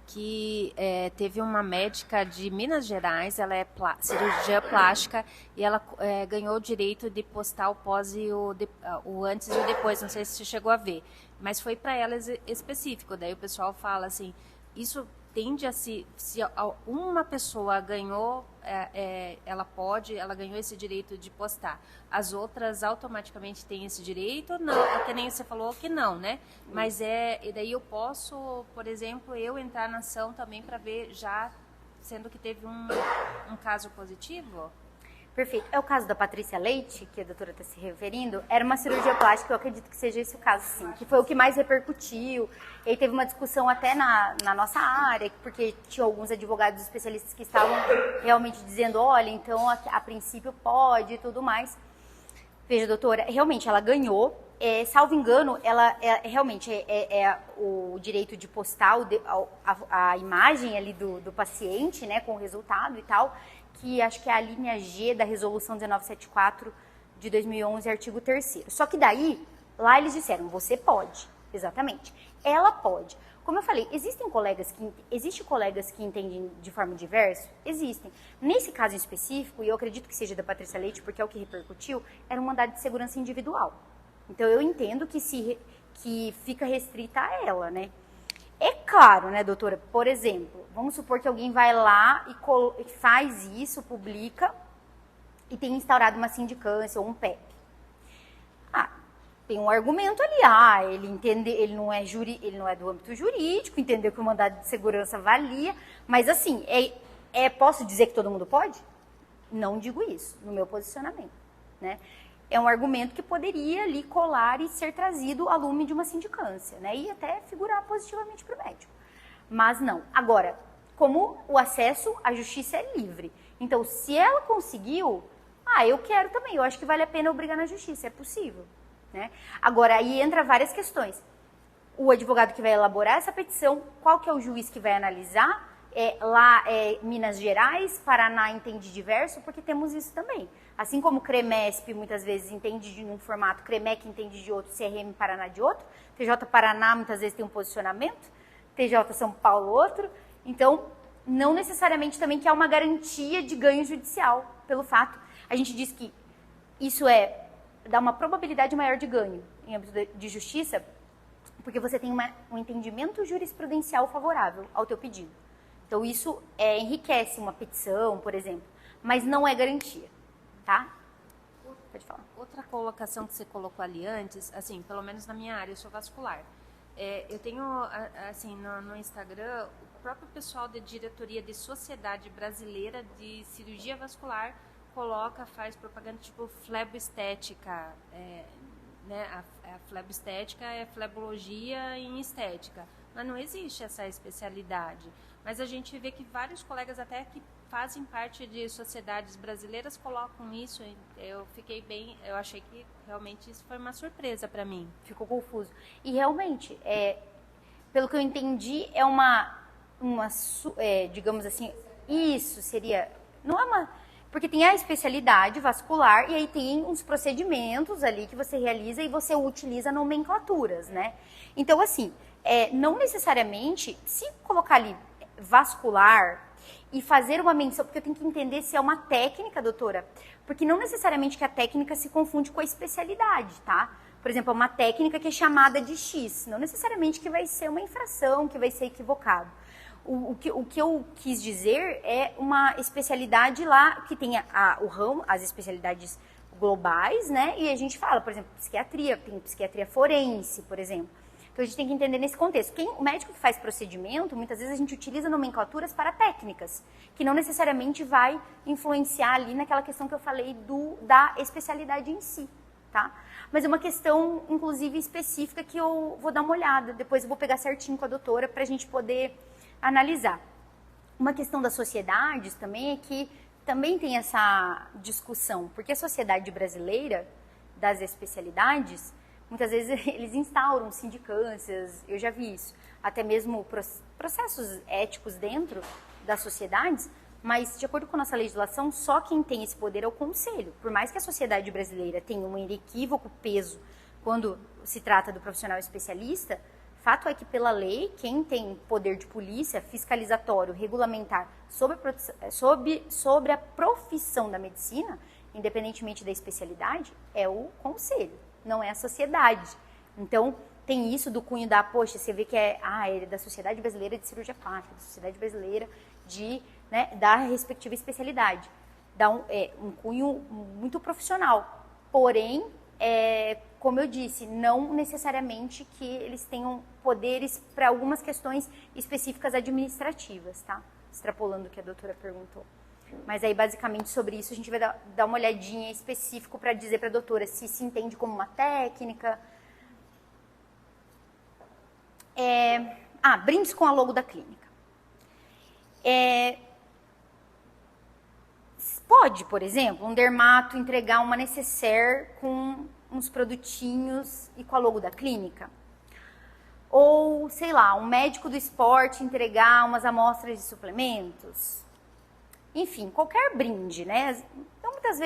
que teve uma médica de Minas Gerais, ela é cirurgia plástica, e ela ganhou o direito de postar o pós e o antes e o depois. Não sei se você chegou a ver. Mas foi para ela específico. Daí o pessoal fala assim, isso tende a se uma pessoa ganhou, ela ganhou esse direito de postar. As outras automaticamente têm esse direito? Não, que nem você falou que não, né? Mas e daí eu posso, por exemplo, eu entrar na ação também para ver, já sendo que teve um caso positivo? Perfeito. É o caso da Patrícia Leite, que a doutora está se referindo. Era uma cirurgia plástica, eu acredito que seja esse o caso, sim. Que foi o que mais repercutiu. E aí teve uma discussão até na nossa área, porque tinha alguns advogados especialistas que estavam realmente dizendo, olha, então a princípio pode e tudo mais. Veja, doutora, realmente ela ganhou. Salvo engano, ela realmente o direito de postar a imagem ali do paciente, né, com o resultado e tal. que acho que é a linha G da Resolução 1974 de 2011, artigo 3º. Só que daí, lá eles disseram, você pode, exatamente. Ela pode. Como eu falei, existem colegas que entendem de forma diversa? Existem. Nesse caso em específico, e eu acredito que seja da Patrícia Leite, porque é o que repercutiu, era um mandado de segurança individual. Então eu entendo que fica restrita a ela, né? É claro, né, doutora? Por exemplo, vamos supor que alguém vai lá e faz isso, publica, e tem instaurado uma sindicância ou um PEP. Tem um argumento ali, ele não é do âmbito jurídico, entendeu que o mandado de segurança valia, mas assim, posso dizer que todo mundo pode? Não digo isso, no meu posicionamento, né? É um argumento que poderia ali colar e ser trazido a lume de uma sindicância, né? E até figurar positivamente para o médico. Mas não. Agora, como o acesso à justiça é livre, então se ela conseguiu, eu quero também, eu acho que vale a pena eu brigar na justiça, é possível. Né? Agora, aí entra várias questões. O advogado que vai elaborar essa petição, qual que é o juiz que vai analisar? Minas Gerais, Paraná entende diverso, porque temos isso também. Assim como o CREMESP muitas vezes entende de um formato, CREMEC entende de outro, CRM Paraná de outro, TJ Paraná muitas vezes tem um posicionamento, TJ São Paulo outro. Então, não necessariamente também que há uma garantia de ganho judicial, pelo fato, a gente diz que isso dá uma probabilidade maior de ganho em âmbito de justiça, porque você tem um entendimento jurisprudencial favorável ao teu pedido. Então, isso enriquece uma petição, por exemplo, mas não é garantia, tá? Pode falar. Outra colocação que você colocou ali antes, assim, pelo menos na minha área, eu sou vascular. Eu tenho, assim, no Instagram, o próprio pessoal da diretoria de Sociedade Brasileira de Cirurgia Vascular faz propaganda tipo fleboestética, né? A fleboestética é flebologia em estética, mas não existe essa especialidade. Mas a gente vê que vários colegas até que fazem parte de sociedades brasileiras colocam isso. Eu achei que realmente isso foi uma surpresa para mim. Ficou confuso. E realmente, pelo que eu entendi, digamos assim, isso seria, não é uma... Porque tem a especialidade vascular e aí tem uns procedimentos ali que você realiza e você utiliza nomenclaturas, né? Então, assim, não necessariamente, se colocar ali vascular e fazer uma menção, porque eu tenho que entender se é uma técnica, doutora, porque não necessariamente que a técnica se confunde com a especialidade, tá? Por exemplo, uma técnica que é chamada de X, não necessariamente que vai ser uma infração, que vai ser equivocado. O que eu quis dizer é uma especialidade lá que tem o ramo, as especialidades globais, né? E a gente fala, por exemplo, psiquiatria, tem psiquiatria forense, por exemplo. Então a gente tem que entender nesse contexto. O médico que faz procedimento, muitas vezes a gente utiliza nomenclaturas para técnicas, que não necessariamente vai influenciar ali naquela questão que eu falei da especialidade em si, tá? Mas é uma questão, inclusive, específica que eu vou dar uma olhada. Depois eu vou pegar certinho com a doutora para a gente poder analisar. Uma questão das sociedades também é que também tem essa discussão, porque a sociedade brasileira das especialidades, muitas vezes eles instauram sindicâncias, eu já vi isso, até mesmo processos éticos dentro das sociedades, mas de acordo com a nossa legislação, só quem tem esse poder é o conselho. Por mais que a sociedade brasileira tenha um inequívoco peso quando se trata do profissional especialista, fato é que, pela lei, quem tem poder de polícia, fiscalizatório, regulamentar sobre a profissão da medicina, independentemente da especialidade, é o conselho, não é a sociedade. Então, tem isso do cunho da, poxa, você vê que ele é da Sociedade Brasileira de Cirurgia Plástica, da Sociedade Brasileira da respectiva especialidade. Dá um cunho muito profissional, porém, como eu disse, não necessariamente que eles tenham poderes para algumas questões específicas administrativas, tá? Extrapolando o que a doutora perguntou. Mas aí, basicamente, sobre isso, a gente vai dar uma olhadinha específico para dizer para a doutora se entende como uma técnica. Brindes com a logo da clínica. Pode, por exemplo, um dermato entregar uma necessaire com uns produtinhos e com a logo da clínica? Ou, sei lá, um médico do esporte entregar umas amostras de suplementos? enfim, qualquer brinde, né? Então, muitas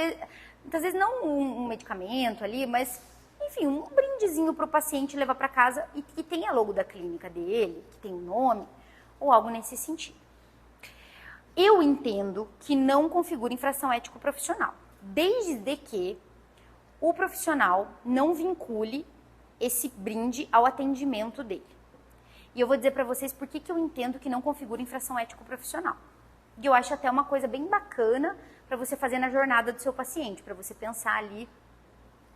vezes não um medicamento ali, mas, enfim, um brindezinho para o paciente levar para casa e que tenha logo da clínica dele, que tem o nome, ou algo nesse sentido. Eu entendo que não configura infração ético-profissional, desde que o profissional não vincule esse brinde ao atendimento dele. E eu vou dizer para vocês por que eu entendo que não configura infração ético-profissional. E eu acho até uma coisa bem bacana para você fazer na jornada do seu paciente, para você pensar ali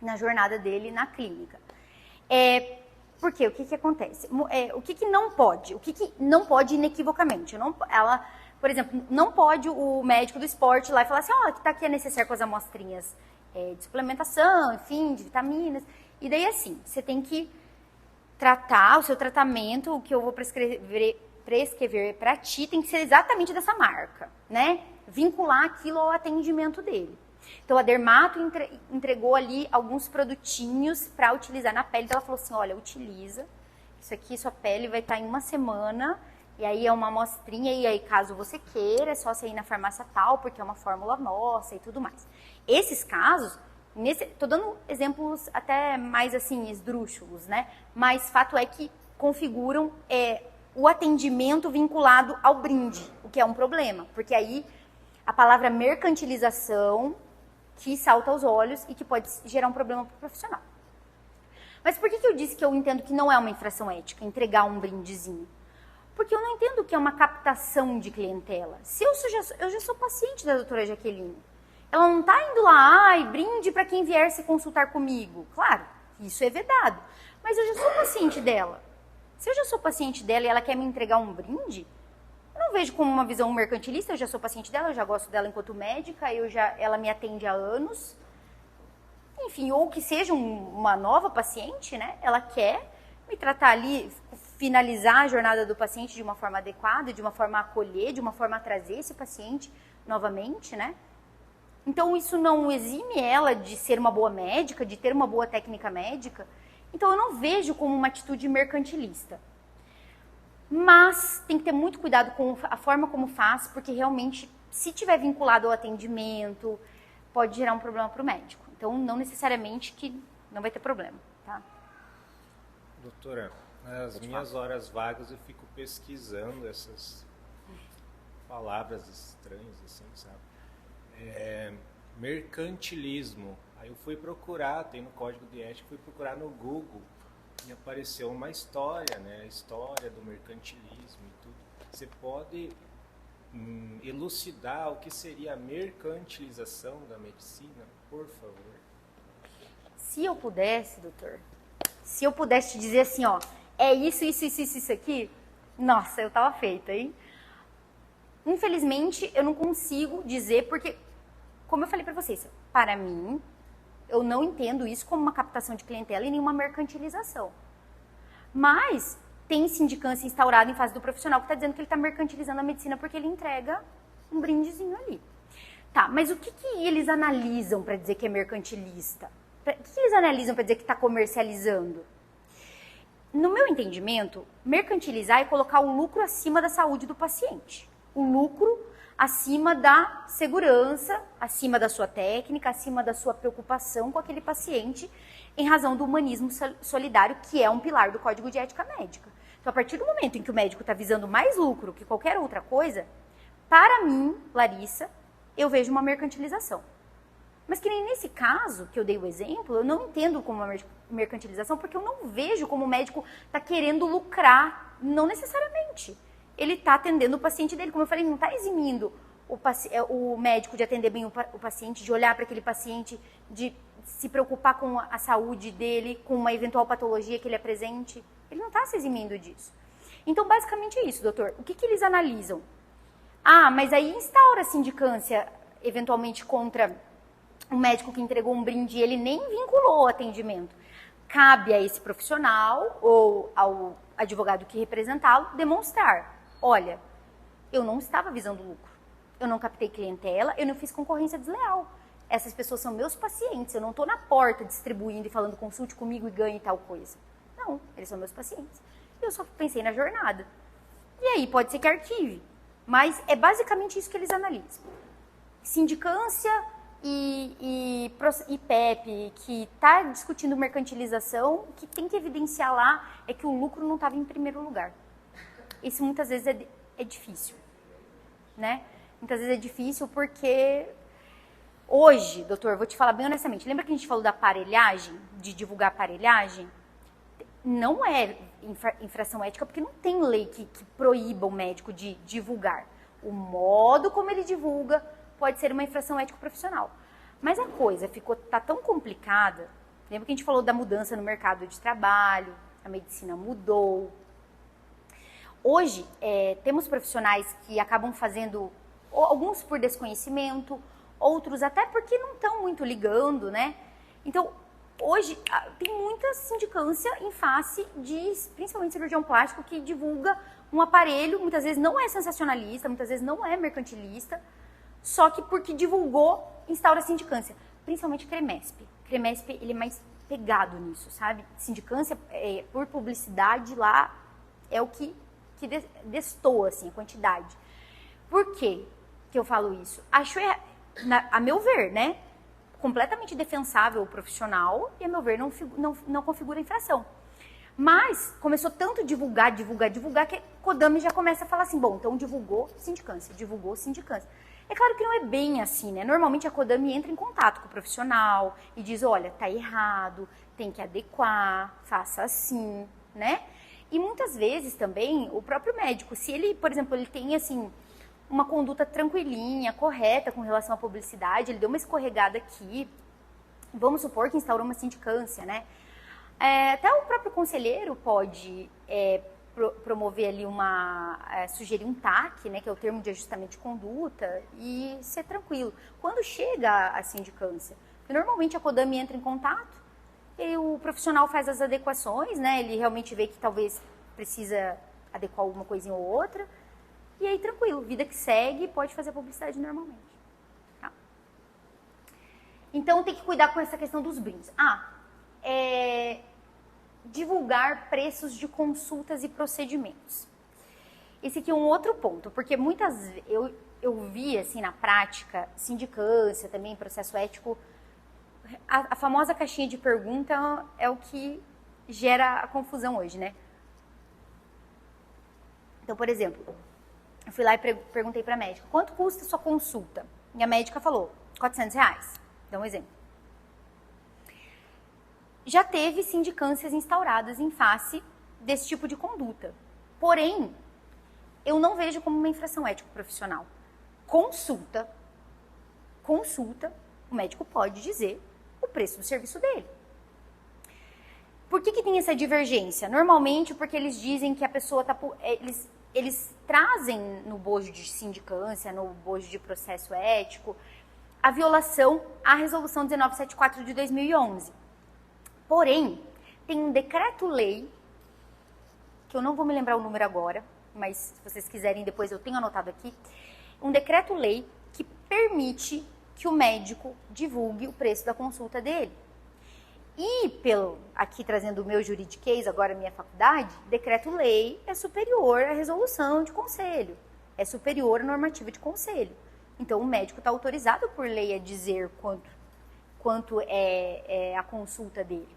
na jornada dele na clínica. Porque o que acontece? O que não pode? O que não pode inequivocamente? Por exemplo, não pode o médico do esporte lá e falar assim, que tá aqui a necessaire com as amostrinhas de suplementação, enfim, de vitaminas. E daí assim, você tem que tratar o seu tratamento, o que eu vou prescrever para ti, tem que ser exatamente dessa marca, né? Vincular aquilo ao atendimento dele. Então, a dermato entregou ali alguns produtinhos para utilizar na pele. Então, ela falou assim, olha, utiliza. Isso aqui, sua pele vai estar em 1 semana. E aí, é uma amostrinha. E aí, caso você queira, é só você ir na farmácia tal, porque é uma fórmula nossa e tudo mais. Esses casos, tô dando exemplos até mais, assim, esdrúxulos, né? Mas, fato é que configuram o atendimento vinculado ao brinde, o que é um problema. Porque aí, a palavra mercantilização que salta aos olhos e que pode gerar um problema para o profissional. Mas por que eu disse que eu entendo que não é uma infração ética entregar um brindezinho? Porque eu não entendo que é uma captação de clientela. Se eu já sou paciente da doutora Jaqueline, ela não está indo lá, brinde para quem vier se consultar comigo. Claro, isso é vedado. Mas eu já sou paciente dela. Se eu já sou paciente dela e ela quer me entregar um brinde, eu não vejo como uma visão mercantilista, eu já sou paciente dela, eu já gosto dela enquanto médica, ela me atende há anos. Enfim, ou que seja uma nova paciente, né? Ela quer me tratar ali, finalizar a jornada do paciente de uma forma adequada, de uma forma a acolher, de uma forma a trazer esse paciente novamente, né? Então, isso não exime ela de ser uma boa médica, de ter uma boa técnica médica. Então, eu não vejo como uma atitude mercantilista. Mas tem que ter muito cuidado com a forma como faz, porque realmente, se tiver vinculado ao atendimento, pode gerar um problema para o médico. Então, não necessariamente que não vai ter problema, tá? Doutora, nas minhas horas vagas eu fico pesquisando essas palavras estranhas, assim, sabe? Mercantilismo. Aí eu fui procurar, tem no Código de Ética, fui procurar no Google. E apareceu uma história, né? A história do mercantilismo e tudo. Você pode elucidar o que seria a mercantilização da medicina, por favor? Se eu pudesse, doutor, se eu pudesse te dizer assim, é isso aqui, nossa, eu tava feita, hein? Infelizmente, eu não consigo dizer, porque, como eu falei para vocês, para mim, eu não entendo isso como uma captação de clientela e nenhuma mercantilização. Mas tem sindicância instaurada em fase do profissional que está dizendo que ele está mercantilizando a medicina porque ele entrega um brindezinho ali. Tá, mas o que eles analisam para dizer que é mercantilista? O que eles analisam para dizer que está comercializando? No meu entendimento, mercantilizar é colocar o lucro acima da saúde do paciente. O lucro acima da segurança, acima da sua técnica, acima da sua preocupação com aquele paciente, em razão do humanismo solidário, que é um pilar do Código de Ética Médica. Então, a partir do momento em que o médico está visando mais lucro que qualquer outra coisa, para mim, Larissa, eu vejo uma mercantilização. Mas que nem nesse caso, que eu dei o exemplo, eu não entendo como uma mercantilização, porque eu não vejo como o médico está querendo lucrar, não necessariamente. Ele está atendendo o paciente dele, como eu falei, não está eximindo o médico de atender bem o paciente, de olhar para aquele paciente, de se preocupar com a saúde dele, com uma eventual patologia que ele apresente. Ele não está se eximindo disso. Então, basicamente é isso, doutor. O que eles analisam? Mas aí instaura a sindicância, eventualmente, contra o médico que entregou um brinde e ele nem vinculou o atendimento. Cabe a esse profissional ou ao advogado que representá-lo demonstrar: olha, eu não estava visando lucro, eu não captei clientela, eu não fiz concorrência desleal. Essas pessoas são meus pacientes, eu não estou na porta distribuindo e falando consulte comigo e ganhe tal coisa. Não, eles são meus pacientes. Eu só pensei na jornada. E aí pode ser que arquive, mas é basicamente isso que eles analisam. sindicância e PEP, que está discutindo mercantilização, o que tem que evidenciar lá é que o lucro não estava em primeiro lugar. Isso muitas vezes é difícil, né? Muitas vezes é difícil porque hoje, doutor, vou te falar bem honestamente, lembra que a gente falou da aparelhagem, de divulgar aparelhagem? Não é infração ética porque não tem lei que proíba o médico de divulgar. O modo como ele divulga pode ser uma infração ético-profissional. Mas a coisa tá tão complicada. Lembra que a gente falou da mudança no mercado de trabalho, a medicina mudou. Hoje, temos profissionais que acabam fazendo, alguns por desconhecimento, outros até porque não estão muito ligando, né? Então, hoje, tem muita sindicância em face de, principalmente, cirurgião plástico que divulga um aparelho, muitas vezes não é sensacionalista, muitas vezes não é mercantilista, só que porque divulgou, instaura sindicância. Principalmente CREMESP. CREMESP, ele é mais pegado nisso, sabe? Sindicância, por publicidade lá, é o que destoa, assim, a quantidade. Por que eu falo isso? Acho, a meu ver, né? Completamente defensável o profissional e, a meu ver, não configura infração. Mas começou tanto a divulgar, que a Codami já começa a falar assim, bom, então divulgou sindicância. É claro que não é bem assim, né? Normalmente a Codami entra em contato com o profissional e diz, olha, tá errado, tem que adequar, faça assim, né? E muitas vezes também o próprio médico, se ele, por exemplo, ele tem assim uma conduta tranquilinha, correta com relação à publicidade, ele deu uma escorregada aqui, vamos supor que instaurou uma sindicância, né? Até o próprio conselheiro pode promover ali sugerir um TAC, né, que é o termo de ajustamento de conduta, e ser tranquilo. Quando chega a sindicância, porque normalmente a Codami entra em contato, e o profissional faz as adequações, né, ele realmente vê que talvez precisa adequar alguma coisinha ou outra, e aí tranquilo, vida que segue, pode fazer a publicidade normalmente. Tá? Então tem que cuidar com essa questão dos brindes. Divulgar preços de consultas e procedimentos. Esse aqui é um outro ponto, porque muitas vezes eu vi assim na prática, sindicância também, processo ético, a famosa caixinha de pergunta é o que gera a confusão hoje, né? Então, por exemplo, eu fui lá e perguntei para a médica, quanto custa a sua consulta? E a médica falou, R$400. Dá um exemplo. Já teve sindicâncias instauradas em face desse tipo de conduta. Porém, eu não vejo como uma infração ético-profissional. Consulta, o médico pode dizer o preço do serviço dele. Por que tem essa divergência? Normalmente porque eles dizem que a pessoa está... Eles trazem no bojo de sindicância, no bojo de processo ético, a violação à resolução 1974 de 2011. Porém, tem um decreto-lei, que eu não vou me lembrar o número agora, mas se vocês quiserem depois eu tenho anotado aqui, um decreto-lei que permite que o médico divulgue o preço da consulta dele. E, aqui trazendo o meu juridiquês, agora minha faculdade, decreto-lei é superior à resolução de conselho, é superior à normativa de conselho. Então, o médico está autorizado por lei a dizer quanto é a consulta dele.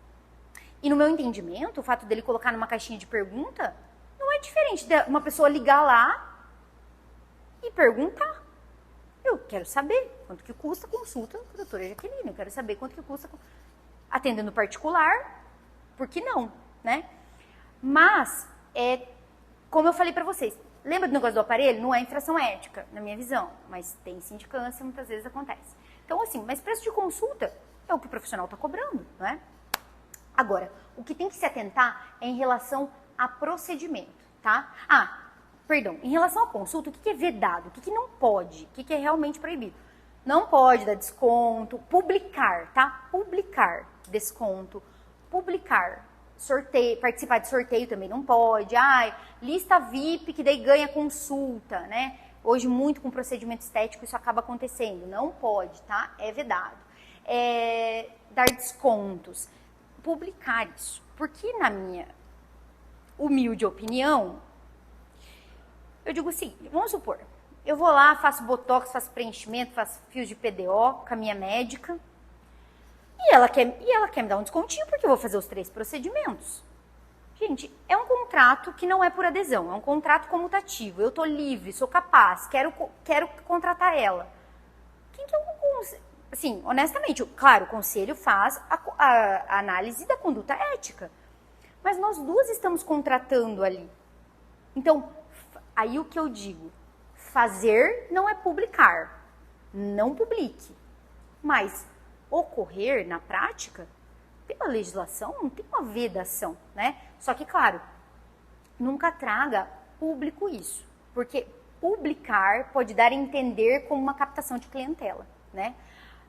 E no meu entendimento, o fato dele colocar numa caixinha de pergunta não é diferente de uma pessoa ligar lá e perguntar. Eu quero saber quanto que custa a consulta com a doutora Jaqueline, eu quero saber quanto que custa atendendo particular, por que não, né? Mas, como eu falei para vocês, lembra do negócio do aparelho? Não é infração ética, na minha visão, mas tem sindicância, muitas vezes acontece. Então, assim, mas preço de consulta é o que o profissional está cobrando, não é? Agora, o que tem que se atentar é em relação a procedimento, tá? Perdão, em relação à consulta, o que é vedado, o que não pode, o que é realmente proibido? Não pode dar desconto, publicar, tá? Publicar desconto, publicar sorteio, participar de sorteio também não pode. Lista VIP que daí ganha consulta, né? Hoje, muito com procedimento estético, isso acaba acontecendo. Não pode, tá? É vedado. Dar descontos. Publicar isso. Porque, na minha humilde opinião, eu digo assim, vamos supor, eu vou lá, faço botox, faço preenchimento, faço fios de PDO com a minha médica. E ela quer me dar um descontinho porque eu vou fazer os 3 procedimentos. Gente, é um contrato que não é por adesão, é um contrato comutativo. Eu tô livre, sou capaz, quero contratar ela. Quem que é assim, honestamente, claro, o conselho faz a análise da conduta ética. Mas nós duas estamos contratando ali. Então, aí o que eu digo, fazer não é publicar. Não publique. Mas ocorrer na prática, pela legislação, não tem uma vedação, né? Só que, claro, nunca traga público isso. Porque publicar pode dar a entender como uma captação de clientela, né?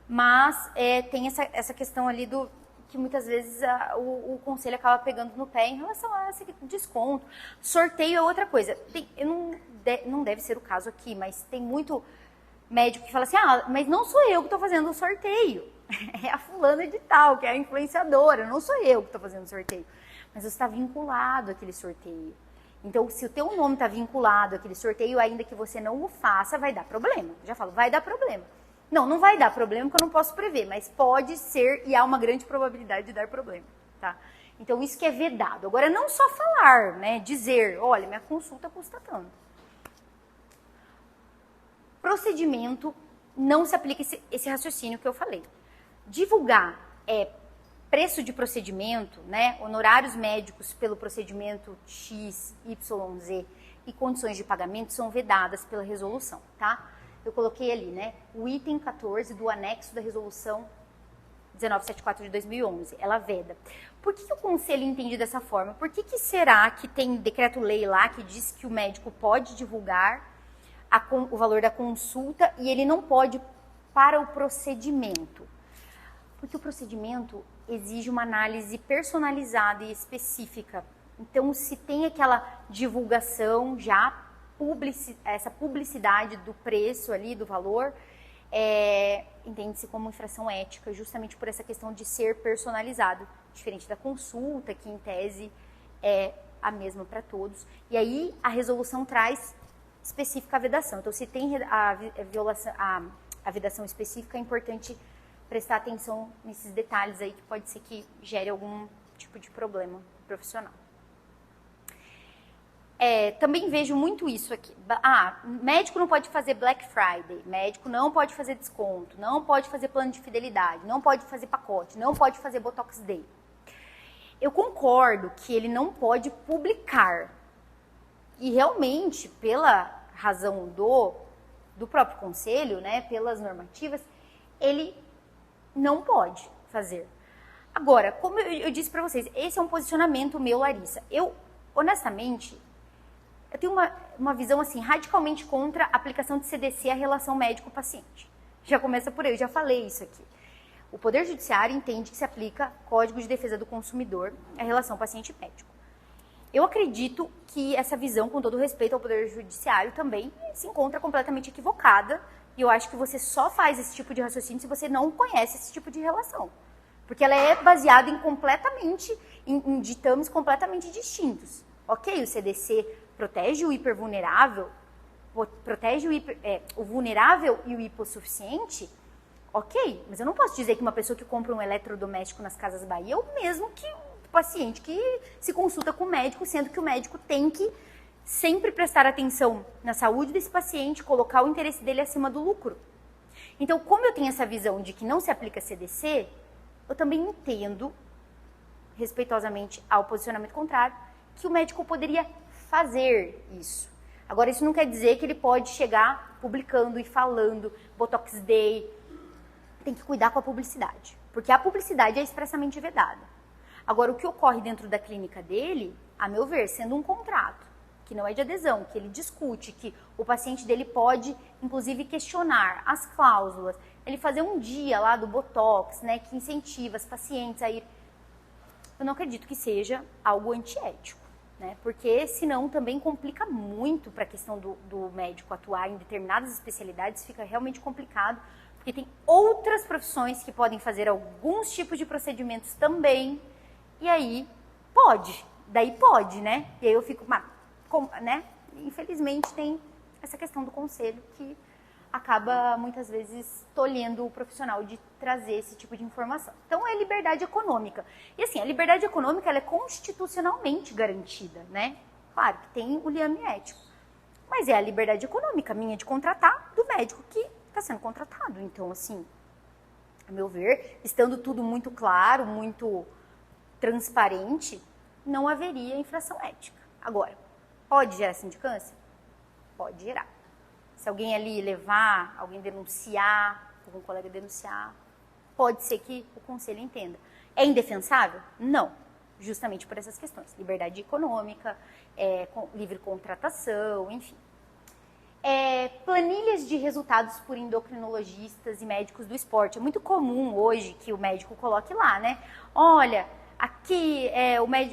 Mas tem essa questão ali do que muitas vezes o conselho acaba pegando no pé em relação a esse desconto. Sorteio é outra coisa. Não deve ser o caso aqui, mas tem muito médico que fala assim, mas não sou eu que estou fazendo o sorteio. É a fulana de tal, que é a influenciadora, não sou eu que estou fazendo o sorteio. Mas você está vinculado àquele sorteio. Então, se o teu nome está vinculado àquele sorteio, ainda que você não o faça, vai dar problema. Já falo, vai dar problema. Não vai dar problema, porque eu não posso prever, mas pode ser e há uma grande probabilidade de dar problema, tá? Então, isso que é vedado. Agora, não só falar, né? Dizer, olha, minha consulta custa tanto. Procedimento, não se aplica esse raciocínio que eu falei. Divulgar preço de procedimento, né? Honorários médicos pelo procedimento X, Y, Z e condições de pagamento são vedadas pela resolução, tá? Eu coloquei ali, né, o item 14 do anexo da resolução 1974 de 2011, ela veda. Por que o conselho entende dessa forma? Por que será que tem decreto-lei lá que diz que o médico pode divulgar o valor da consulta e ele não pode para o procedimento? Porque o procedimento exige uma análise personalizada e específica. Então, se tem aquela divulgação já, essa publicidade do preço ali, do valor, entende-se como infração ética, justamente por essa questão de ser personalizado, diferente da consulta, que em tese é a mesma para todos. E aí a resolução traz específica a vedação. Então, se tem a vedação específica, é importante prestar atenção nesses detalhes aí, que pode ser que gere algum tipo de problema profissional. Também vejo muito isso aqui. Médico não pode fazer Black Friday, médico não pode fazer desconto, não pode fazer plano de fidelidade, não pode fazer pacote, não pode fazer Botox Day. Eu concordo que ele não pode publicar. E realmente, pela razão do próprio conselho, né, pelas normativas, ele não pode fazer. Agora, como eu disse para vocês, esse é um posicionamento meu, Larissa. Eu, honestamente, eu tenho uma visão assim, radicalmente contra a aplicação de CDC à relação médico-paciente. Já começa por aí, eu já falei isso aqui. O Poder Judiciário entende que se aplica Código de Defesa do Consumidor à relação paciente-médico. Eu acredito que essa visão, com todo respeito ao Poder Judiciário, também se encontra completamente equivocada. E eu acho que você só faz esse tipo de raciocínio se você não conhece esse tipo de relação. Porque ela é baseada em ditames completamente distintos. Ok, o CDC protege o hipervulnerável, protege o vulnerável e o hipossuficiente, ok, mas eu não posso dizer que uma pessoa que compra um eletrodoméstico nas Casas Bahia é o mesmo que o paciente que se consulta com o médico, sendo que o médico tem que sempre prestar atenção na saúde desse paciente, colocar o interesse dele acima do lucro. Então, como eu tenho essa visão de que não se aplica CDC, eu também entendo, respeitosamente ao posicionamento contrário, que o médico poderia fazer isso. Agora, isso não quer dizer que ele pode chegar publicando e falando Botox Day. Tem que cuidar com a publicidade, porque a publicidade é expressamente vedada. Agora, o que ocorre dentro da clínica dele, a meu ver, sendo um contrato, que não é de adesão, que ele discute, que o paciente dele pode, inclusive, questionar as cláusulas, ele fazer um dia lá do Botox, né, que incentiva as pacientes a ir. Eu não acredito que seja algo antiético, né, porque senão também complica muito para a questão do médico atuar em determinadas especialidades, fica realmente complicado, porque tem outras profissões que podem fazer alguns tipos de procedimentos também, e aí daí pode, né, e aí eu fico, né, infelizmente tem essa questão do conselho que acaba muitas vezes tolhendo o profissional de trazer esse tipo de informação. Então é liberdade econômica. E assim, a liberdade econômica ela é constitucionalmente garantida, né? Claro que tem o liame ético. Mas é a liberdade econômica minha de contratar do médico que está sendo contratado. Então, assim, a meu ver, estando tudo muito claro, muito transparente, não haveria infração ética. Agora, pode gerar sindicância? Pode gerar. Se alguém ali levar, alguém denunciar, algum colega denunciar, pode ser que o conselho entenda. É indefensável? Não. Justamente por essas questões. Liberdade econômica, livre contratação, enfim. Planilhas de resultados por endocrinologistas e médicos do esporte. É muito comum hoje que o médico coloque lá, né? Olha, aqui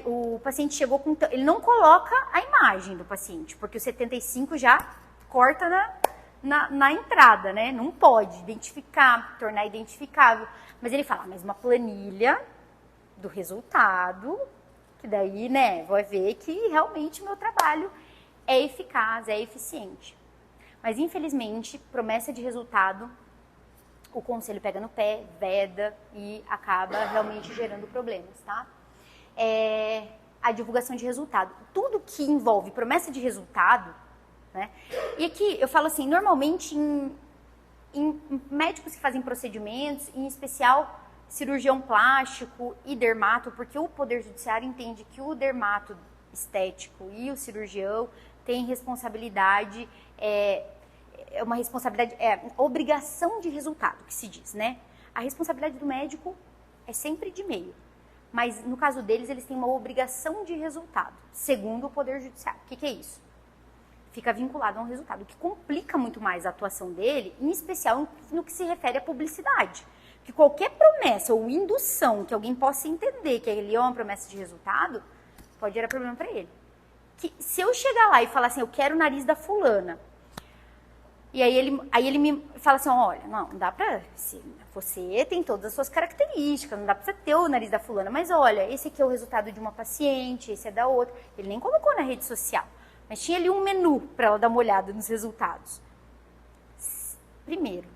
o paciente chegou com... Ele não coloca a imagem do paciente, porque o 75 já corta na entrada, né? Não pode identificar, tornar identificável. Mas ele fala, mas uma planilha do resultado, que daí, né, vai ver que realmente o meu trabalho é eficaz, é eficiente. Mas, infelizmente, promessa de resultado, o conselho pega no pé, veda e acaba realmente gerando problemas, tá? A divulgação de resultado. Tudo que envolve promessa de resultado, né? E aqui eu falo assim, normalmente em médicos que fazem procedimentos, em especial cirurgião plástico e dermato, porque o Poder Judiciário entende que o dermato estético e o cirurgião têm responsabilidade, uma responsabilidade, obrigação de resultado, que se diz, né? A responsabilidade do médico é sempre de meio, mas no caso deles, eles têm uma obrigação de resultado, segundo o Poder Judiciário. O que é isso? Fica vinculado a um resultado, o que complica muito mais a atuação dele, em especial no que se refere à publicidade. Que qualquer promessa ou indução que alguém possa entender que ele é uma promessa de resultado, pode gerar problema para ele. Que se eu chegar lá e falar assim, eu quero o nariz da fulana, e aí ele me fala assim, olha, não dá pra... Você tem todas as suas características, não dá pra você ter o nariz da fulana, mas olha, esse aqui é o resultado de uma paciente, esse é da outra. Ele nem colocou na rede social, mas tinha ali um menu para ela dar uma olhada nos resultados. Primeiro,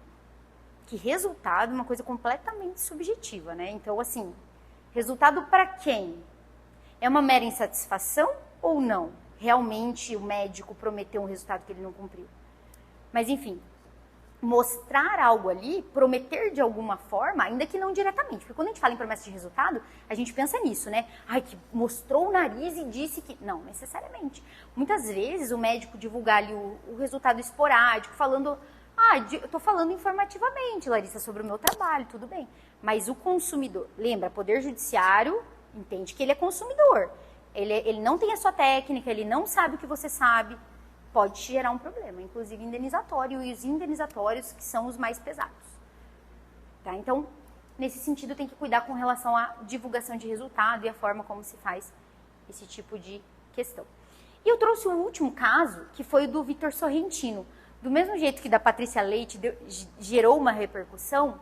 que resultado é uma coisa completamente subjetiva, né? Então, assim, resultado para quem? É uma mera insatisfação ou não? Realmente o médico prometeu um resultado que ele não cumpriu. Mas, enfim, mostrar algo ali, prometer de alguma forma, ainda que não diretamente. Porque quando a gente fala em promessa de resultado, a gente pensa nisso, né? Ai, que mostrou o nariz e disse que... Não, necessariamente. Muitas vezes o médico divulgar ali o resultado esporádico, falando... eu estou falando informativamente, Larissa, sobre o meu trabalho, tudo bem. Mas o consumidor, lembra, Poder Judiciário entende que ele é consumidor. Ele não tem a sua técnica, ele não sabe o que você sabe, pode gerar um problema, inclusive indenizatório, e os indenizatórios que são os mais pesados. Tá? Então, nesse sentido, tem que cuidar com relação à divulgação de resultado e a forma como se faz esse tipo de questão. E eu trouxe um último caso, que foi o do Vitor Sorrentino. Do mesmo jeito que da Patrícia Leite gerou uma repercussão,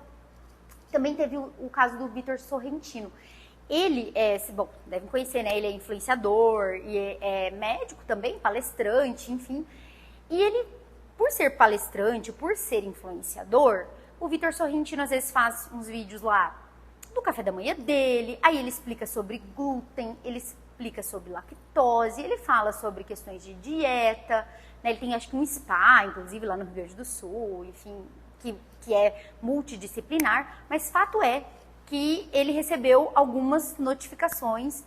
também teve o caso do Vitor Sorrentino. Ele bom, devem conhecer, né? Ele é influenciador e é médico também, palestrante, enfim. E ele, por ser palestrante, por ser influenciador, o Vitor Sorrentino às vezes faz uns vídeos lá do café da manhã dele, aí ele explica sobre glúten, ele explica sobre lactose, ele fala sobre questões de dieta, né? Ele tem acho que um spa, inclusive lá no Rio Grande do Sul, enfim, que é multidisciplinar, mas fato é que ele recebeu algumas notificações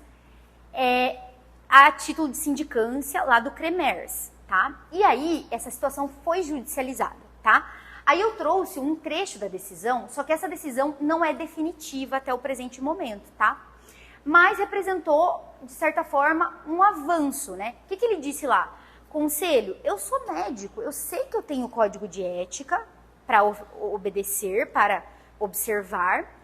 a título de sindicância lá do CREMERS, tá? E aí, essa situação foi judicializada, tá? Aí eu trouxe um trecho da decisão, só que essa decisão não é definitiva até o presente momento, tá? Mas representou, de certa forma, um avanço, né? O que ele disse lá? Conselho, eu sou médico, eu sei que eu tenho código de ética para obedecer, para observar,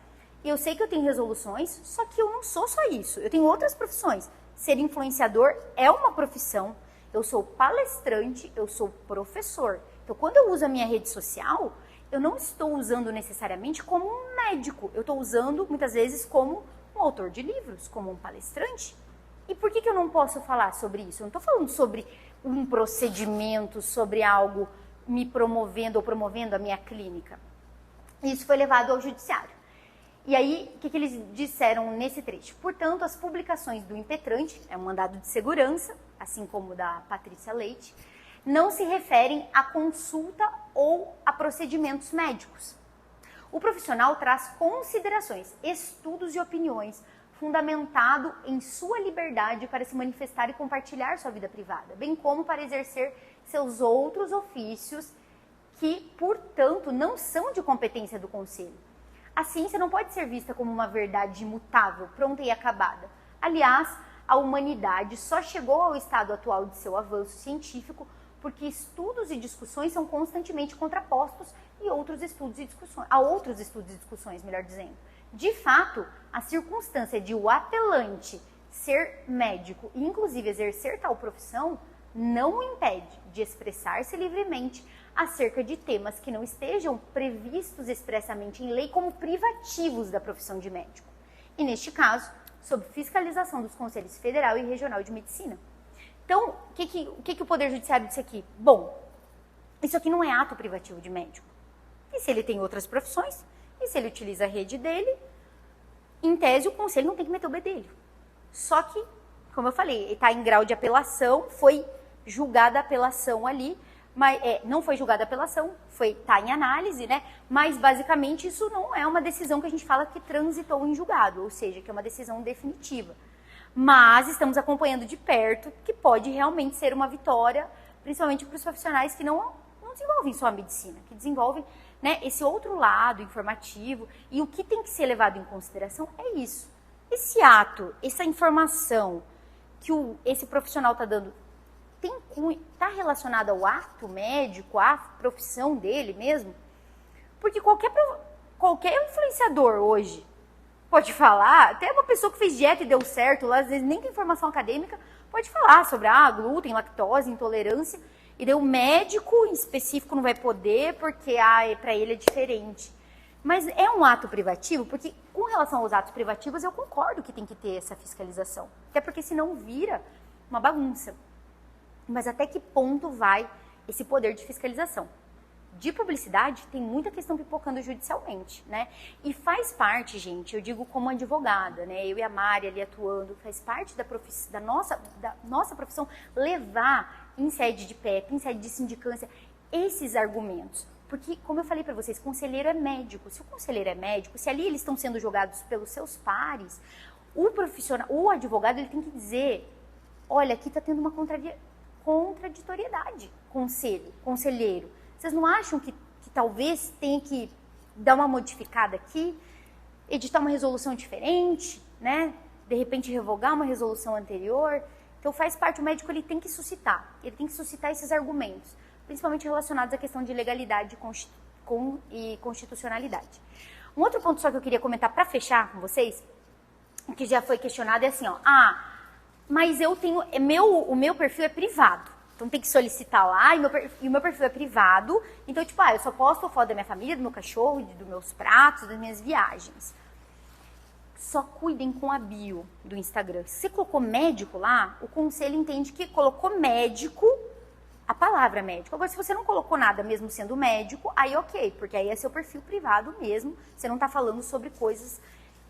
eu sei que eu tenho resoluções, só que eu não sou só isso, eu tenho outras profissões. Ser influenciador é uma profissão, eu sou palestrante, eu sou professor. Então, quando eu uso a minha rede social, eu não estou usando necessariamente como um médico, eu estou usando muitas vezes como um autor de livros, como um palestrante. E por que eu não posso falar sobre isso? Eu não estou falando sobre um procedimento, sobre algo me promovendo ou promovendo a minha clínica. Isso foi levado ao judiciário. E aí, o que eles disseram nesse trecho? Portanto, as publicações do impetrante, é um mandado de segurança, assim como o da Patrícia Leite, não se referem a consulta ou a procedimentos médicos. O profissional traz considerações, estudos e opiniões fundamentado em sua liberdade para se manifestar e compartilhar sua vida privada, bem como para exercer seus outros ofícios que, portanto, não são de competência do Conselho. A ciência não pode ser vista como uma verdade imutável, pronta e acabada. Aliás, a humanidade só chegou ao estado atual de seu avanço científico porque estudos e discussões são constantemente contrapostos a outros estudos e discussões, melhor dizendo. De fato, a circunstância de o apelante ser médico e inclusive exercer tal profissão não o impede de expressar-se livremente acerca de temas que não estejam previstos expressamente em lei como privativos da profissão de médico. E neste caso, sob fiscalização dos Conselhos Federal e Regional de Medicina. Então, o que o Poder Judiciário disse aqui? Bom, isso aqui não é ato privativo de médico. E se ele tem outras profissões? E se ele utiliza a rede dele? Em tese, o Conselho não tem que meter o bedelho. Só que, como eu falei, ele está em grau de apelação, foi julgada a apelação ali, mas não foi julgada a apelação, está em análise, né? Mas, basicamente, isso não é uma decisão que a gente fala que transitou em julgado, ou seja, que é uma decisão definitiva. Mas estamos acompanhando de perto que pode realmente ser uma vitória, principalmente para os profissionais que não desenvolvem só a medicina, que desenvolvem, né, esse outro lado informativo. E o que tem que ser levado em consideração é isso. Esse ato, essa informação que esse profissional está dando, está relacionada ao ato médico, à profissão dele mesmo? Porque qualquer influenciador hoje pode falar, até uma pessoa que fez dieta e deu certo, lá, às vezes nem tem informação acadêmica, pode falar sobre glúten, lactose, intolerância, e daí o médico em específico não vai poder porque para ele é diferente. Mas é um ato privativo, porque com relação aos atos privativos eu concordo que tem que ter essa fiscalização. Até porque senão vira uma bagunça. Mas até que ponto vai esse poder de fiscalização? De publicidade, tem muita questão pipocando judicialmente, né? E faz parte, gente, eu digo como advogada, né? Eu e a Mari ali atuando, faz parte da nossa profissão levar em sede de PEP, em sede de sindicância, esses argumentos. Porque, como eu falei para vocês, conselheiro é médico. Se o conselheiro é médico, se ali eles estão sendo julgados pelos seus pares, o advogado ele tem que dizer, olha, aqui está tendo uma contraditoriedade, conselheiro. Vocês não acham que talvez tenha que dar uma modificada aqui, editar uma resolução diferente, né? De repente revogar uma resolução anterior? Então faz parte, o médico ele tem que suscitar esses argumentos, principalmente relacionados à questão de legalidade e constitucionalidade. Um outro ponto só que eu queria comentar para fechar com vocês, que já foi questionado, é assim, mas o meu perfil é privado. Então tem que solicitar lá, e o meu perfil é privado. Então, eu só posto foto da minha família, do meu cachorro, dos meus pratos, das minhas viagens. Só cuidem com a bio do Instagram. Se você colocou médico lá, o conselho entende que colocou médico, a palavra médico. Agora, se você não colocou nada mesmo sendo médico, aí ok, porque aí é seu perfil privado mesmo. Você não está falando sobre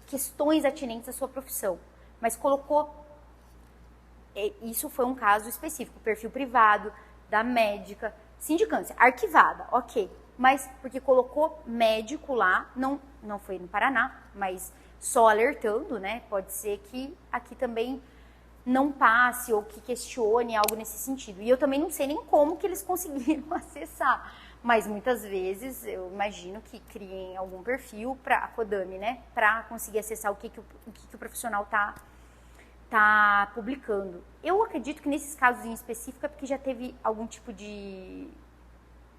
questões atinentes à sua profissão. Mas colocou... Isso foi um caso específico, perfil privado, da médica, sindicância, arquivada, ok. Mas porque colocou médico lá, não foi no Paraná, mas só alertando, né? Pode ser que aqui também não passe ou que questione algo nesse sentido. E eu também não sei nem como que eles conseguiram acessar. Mas muitas vezes eu imagino que criem algum perfil para a Codami, né? Para conseguir acessar o que o profissional está publicando. Eu acredito que nesses casos em específico é porque já teve algum tipo de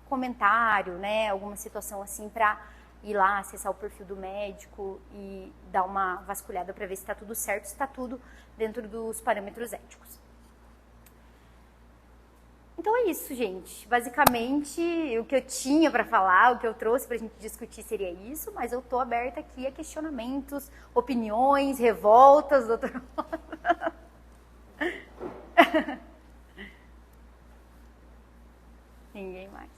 comentário, né, alguma situação assim para ir lá acessar o perfil do médico e dar uma vasculhada para ver se está tudo certo, se está tudo dentro dos parâmetros éticos. Então é isso, gente. Basicamente, o que eu tinha para falar, o que eu trouxe para a gente discutir seria isso, mas eu estou aberta aqui a questionamentos, opiniões, revoltas, doutora. Ninguém mais.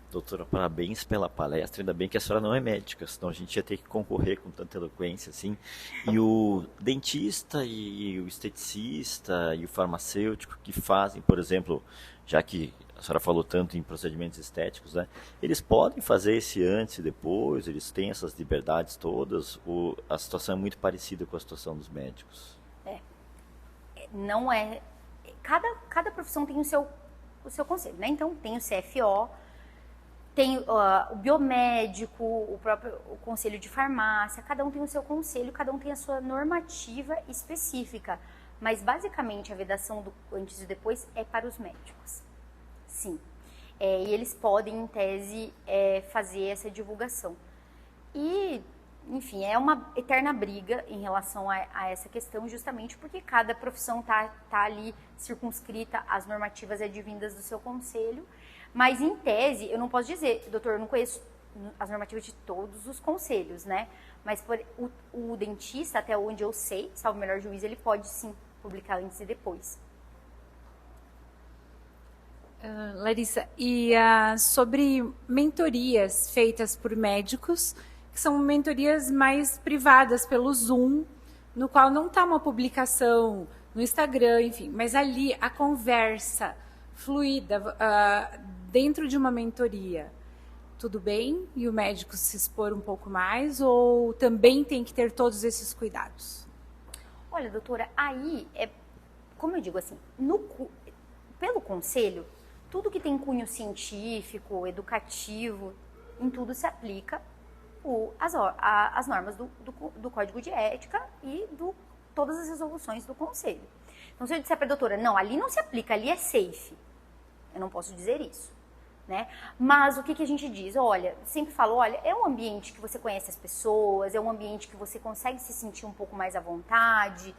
Doutora, parabéns pela palestra. Ainda bem que a senhora não é médica, senão a gente ia ter que concorrer com tanta eloquência assim. E o dentista e o esteticista e o farmacêutico que fazem, por exemplo, já que a senhora falou tanto em procedimentos estéticos, né? Eles podem fazer esse antes e depois, eles têm essas liberdades todas, ou a situação é muito parecida com a situação dos médicos? Não é... Cada profissão tem o seu conselho, né? Então, tem o CFO, tem o biomédico, o conselho de farmácia, cada um tem o seu conselho, cada um tem a sua normativa específica. Mas, basicamente, a vedação do antes e depois é para os médicos. Sim. E eles podem, em tese, fazer essa divulgação. E, enfim, é uma eterna briga em relação a essa questão, justamente porque cada profissão tá ali circunscrita às normativas advindas do seu conselho. Mas, em tese, eu não posso dizer, doutor, eu não conheço as normativas de todos os conselhos, né? Mas o dentista, até onde eu sei, salvo o melhor juízo, ele pode sim publicar antes e depois. Larissa, e sobre mentorias feitas por médicos, que são mentorias mais privadas pelo Zoom, no qual não está uma publicação no Instagram, enfim, mas ali a conversa fluida dentro de uma mentoria, tudo bem? E o médico se expor um pouco mais, ou também tem que ter todos esses cuidados? Olha, doutora, aí como eu digo assim, pelo conselho, tudo que tem cunho científico, educativo, em tudo se aplica as normas do Código de Ética e todas as resoluções do conselho. Então, se eu disser para a doutora, não, ali não se aplica, ali é safe, eu não posso dizer isso, né? Mas o que a gente diz? Olha, sempre falo, olha, é um ambiente que você conhece as pessoas, é um ambiente que você consegue se sentir um pouco mais à vontade.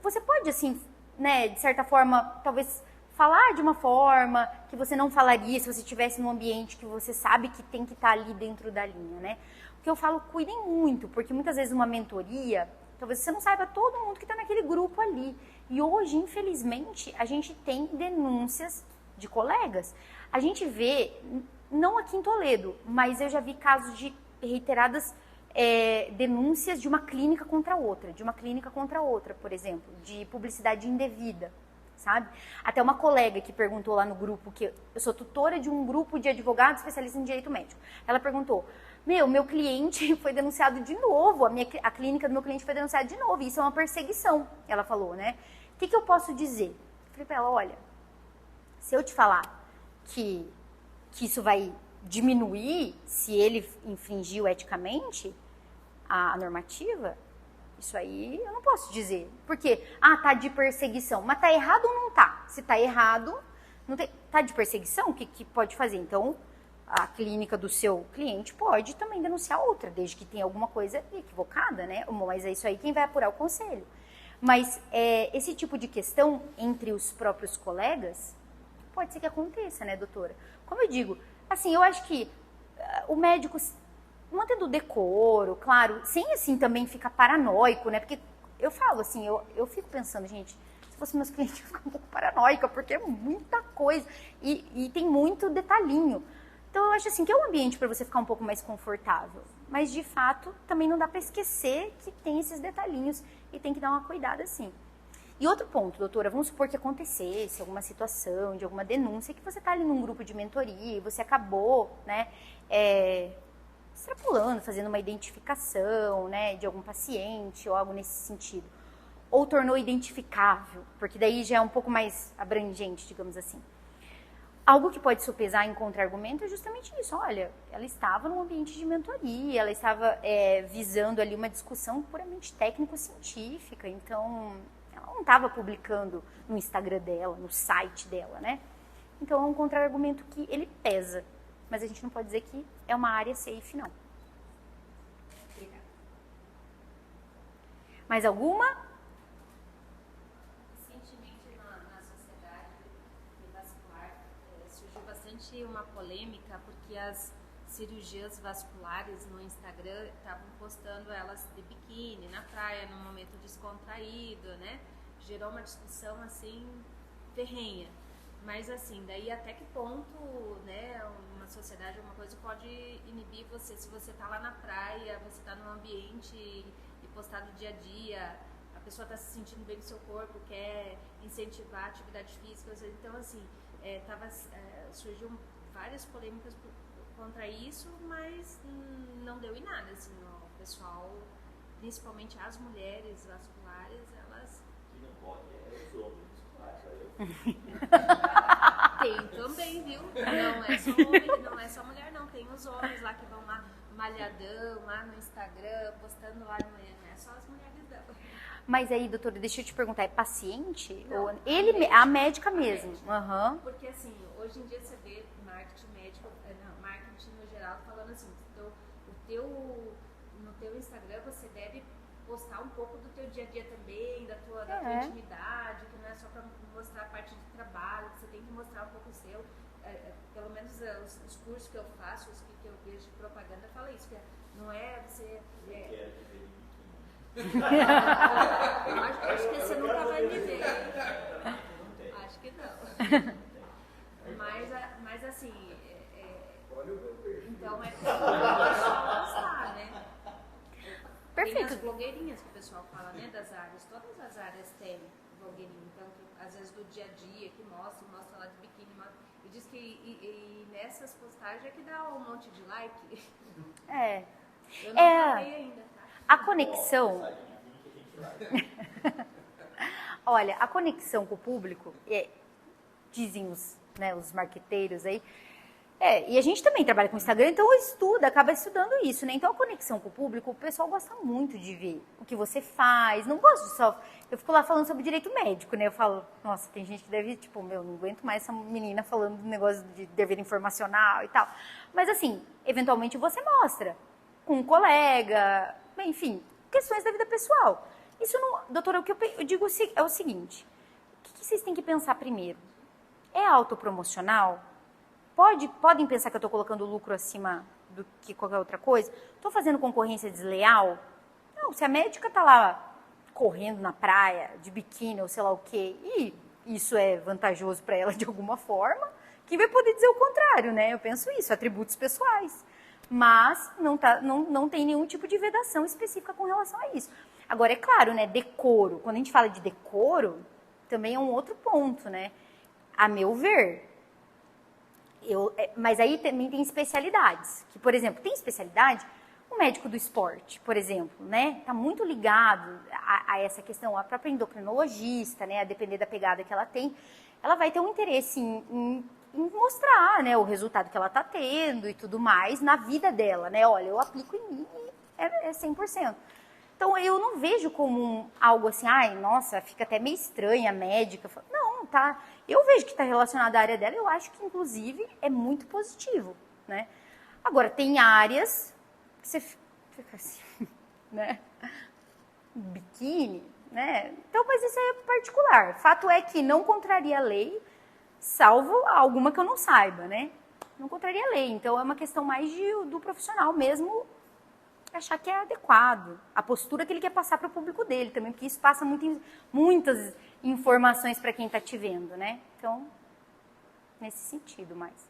Você pode, assim, né, de certa forma, talvez falar de uma forma que você não falaria se você estivesse num ambiente que você sabe que tem que estar ali dentro da linha, né? O que eu falo, cuidem muito, porque muitas vezes uma mentoria, talvez você não saiba todo mundo que está naquele grupo ali. E hoje, infelizmente, a gente tem denúncias de colegas. A gente vê, não aqui em Toledo, mas eu já vi casos de reiteradas denúncias de uma clínica contra outra, por exemplo, de publicidade indevida, sabe? Até uma colega que perguntou lá no grupo, que eu sou tutora de um grupo de advogados especialistas em direito médico, ela perguntou, meu cliente foi denunciado de novo, a clínica do meu cliente foi denunciada de novo, e isso é uma perseguição, ela falou, né? O que eu posso dizer? Eu falei pra ela, olha, se eu te falar que isso vai diminuir se ele infringiu eticamente a normativa, isso aí eu não posso dizer. Porque, tá de perseguição. Mas tá errado ou não tá? Se tá errado, não tem, tá de perseguição, o que pode fazer? Então, a clínica do seu cliente pode também denunciar outra, desde que tenha alguma coisa equivocada, né? Mas é isso aí quem vai apurar o conselho. Mas esse tipo de questão entre os próprios colegas, pode ser que aconteça, né, doutora? Como eu digo, assim, eu acho que o médico, mantendo o decoro, claro, sem assim também ficar paranoico, né? Porque eu falo assim, eu fico pensando, gente, se fosse meus clientes, eu fico um pouco paranoica, porque é muita coisa e tem muito detalhinho. Então eu acho assim que é um ambiente para você ficar um pouco mais confortável. Mas de fato, também não dá para esquecer que tem esses detalhinhos e tem que dar uma cuidada assim. E outro ponto, doutora, vamos supor que acontecesse alguma situação, de alguma denúncia, que você está ali num grupo de mentoria e você acabou, né, extrapolando, fazendo uma identificação, né, de algum paciente ou algo nesse sentido. Ou tornou identificável, porque daí já é um pouco mais abrangente, digamos assim. Algo que pode sopesar em contra-argumento é justamente isso. Olha, ela estava num ambiente de mentoria, ela estava visando ali uma discussão puramente técnico-científica, então ela não estava publicando no Instagram dela, no site dela, né? Então é um contra-argumento que ele pesa, mas a gente não pode dizer que é uma área safe, não. Mais alguma? Recentemente na sociedade vascular surgiu bastante uma polêmica porque as cirurgias vasculares no Instagram estavam postando elas de biquíni, na praia, num momento descontraído, né? gerou uma discussão assim ferrenha. Mas assim, daí até que ponto, né, uma sociedade, uma coisa pode inibir você, se você tá lá na praia, você tá num ambiente e postar do dia a dia, a pessoa tá se sentindo bem no seu corpo, quer incentivar a atividade física, então assim, surgiu várias polêmicas contra isso, mas não deu em nada, assim, o pessoal, principalmente as mulheres vasculares, elas... Quem não pode é os homens. Tem também, viu? Não é só mulher, não. Tem os homens lá que vão lá malhadão, lá no Instagram, postando lá no manhã. Não é só as mulheres, não. Mas aí, doutora, deixa eu te perguntar, é paciente? Não, ou a médica mesmo? Aham. Porque assim, hoje em dia você vê marketing médico, marketing no geral, falando assim, no teu Instagram você deve postar um pouco do teu dia a dia também, da tua intimidade, que não é só para mostrar a parte de trabalho, que você tem que mostrar um pouco o seu. Pelo menos os cursos que eu faço, os que eu vejo de propaganda, fala isso, que não é você... acho que você nunca vai me ver. Acho que não. Mas assim, então é pra postar, né? Perfeito. Tem as blogueirinhas que o pessoal fala, né, das áreas, todas as áreas têm blogueirinha, então que, às vezes do dia a dia, que mostra lá de biquíni, e diz que e nessas postagens é que dá um monte de like. É. Eu não falei ainda, tá? A conexão... Olha, a conexão com o público, dizem os marqueteiros aí, e a gente também trabalha com Instagram, então acaba estudando isso, né? Então a conexão com o público, o pessoal gosta muito de ver o que você faz, não gosto de só... Eu fico lá falando sobre direito médico, né? Eu falo, nossa, tem gente que deve, tipo, não aguento mais essa menina falando do negócio de dever informacional e tal. Mas assim, eventualmente você mostra com um colega, enfim, questões da vida pessoal. Isso não... Doutora, o que eu digo é o seguinte, o que vocês têm que pensar primeiro? É autopromocional? Podem pensar que eu estou colocando lucro acima do que qualquer outra coisa? Estou fazendo concorrência desleal? Não, se a médica está lá correndo na praia, de biquíni ou sei lá o quê, e isso é vantajoso para ela de alguma forma, quem vai poder dizer o contrário, né? Eu penso isso, atributos pessoais. Mas não tem nenhum tipo de vedação específica com relação a isso. Agora, é claro, né? Decoro. Quando a gente fala de decoro, também é um outro ponto, né? A meu ver... mas aí também tem especialidades, que, por exemplo, tem especialidade, o médico do esporte, por exemplo, né, tá muito ligado a essa questão, a própria endocrinologista, né, a depender da pegada que ela tem, ela vai ter um interesse em mostrar, né, o resultado que ela tá tendo e tudo mais na vida dela, né, olha, eu aplico em mim e é 100%. Então, eu não vejo como algo assim, ai, nossa, fica até meio estranha a médica. Não, tá. Eu vejo que está relacionado à área dela, eu acho que, inclusive, é muito positivo, né? Agora, tem áreas que você fica assim, né? Biquíni, né? Então, mas isso é particular. Fato é que não contraria a lei, salvo alguma que eu não saiba, né? Não contraria a lei. Então, é uma questão mais do profissional mesmo, achar que é adequado, a postura que ele quer passar para o público dele também, porque isso passa muitas informações para quem está te vendo, né? Então, nesse sentido mais.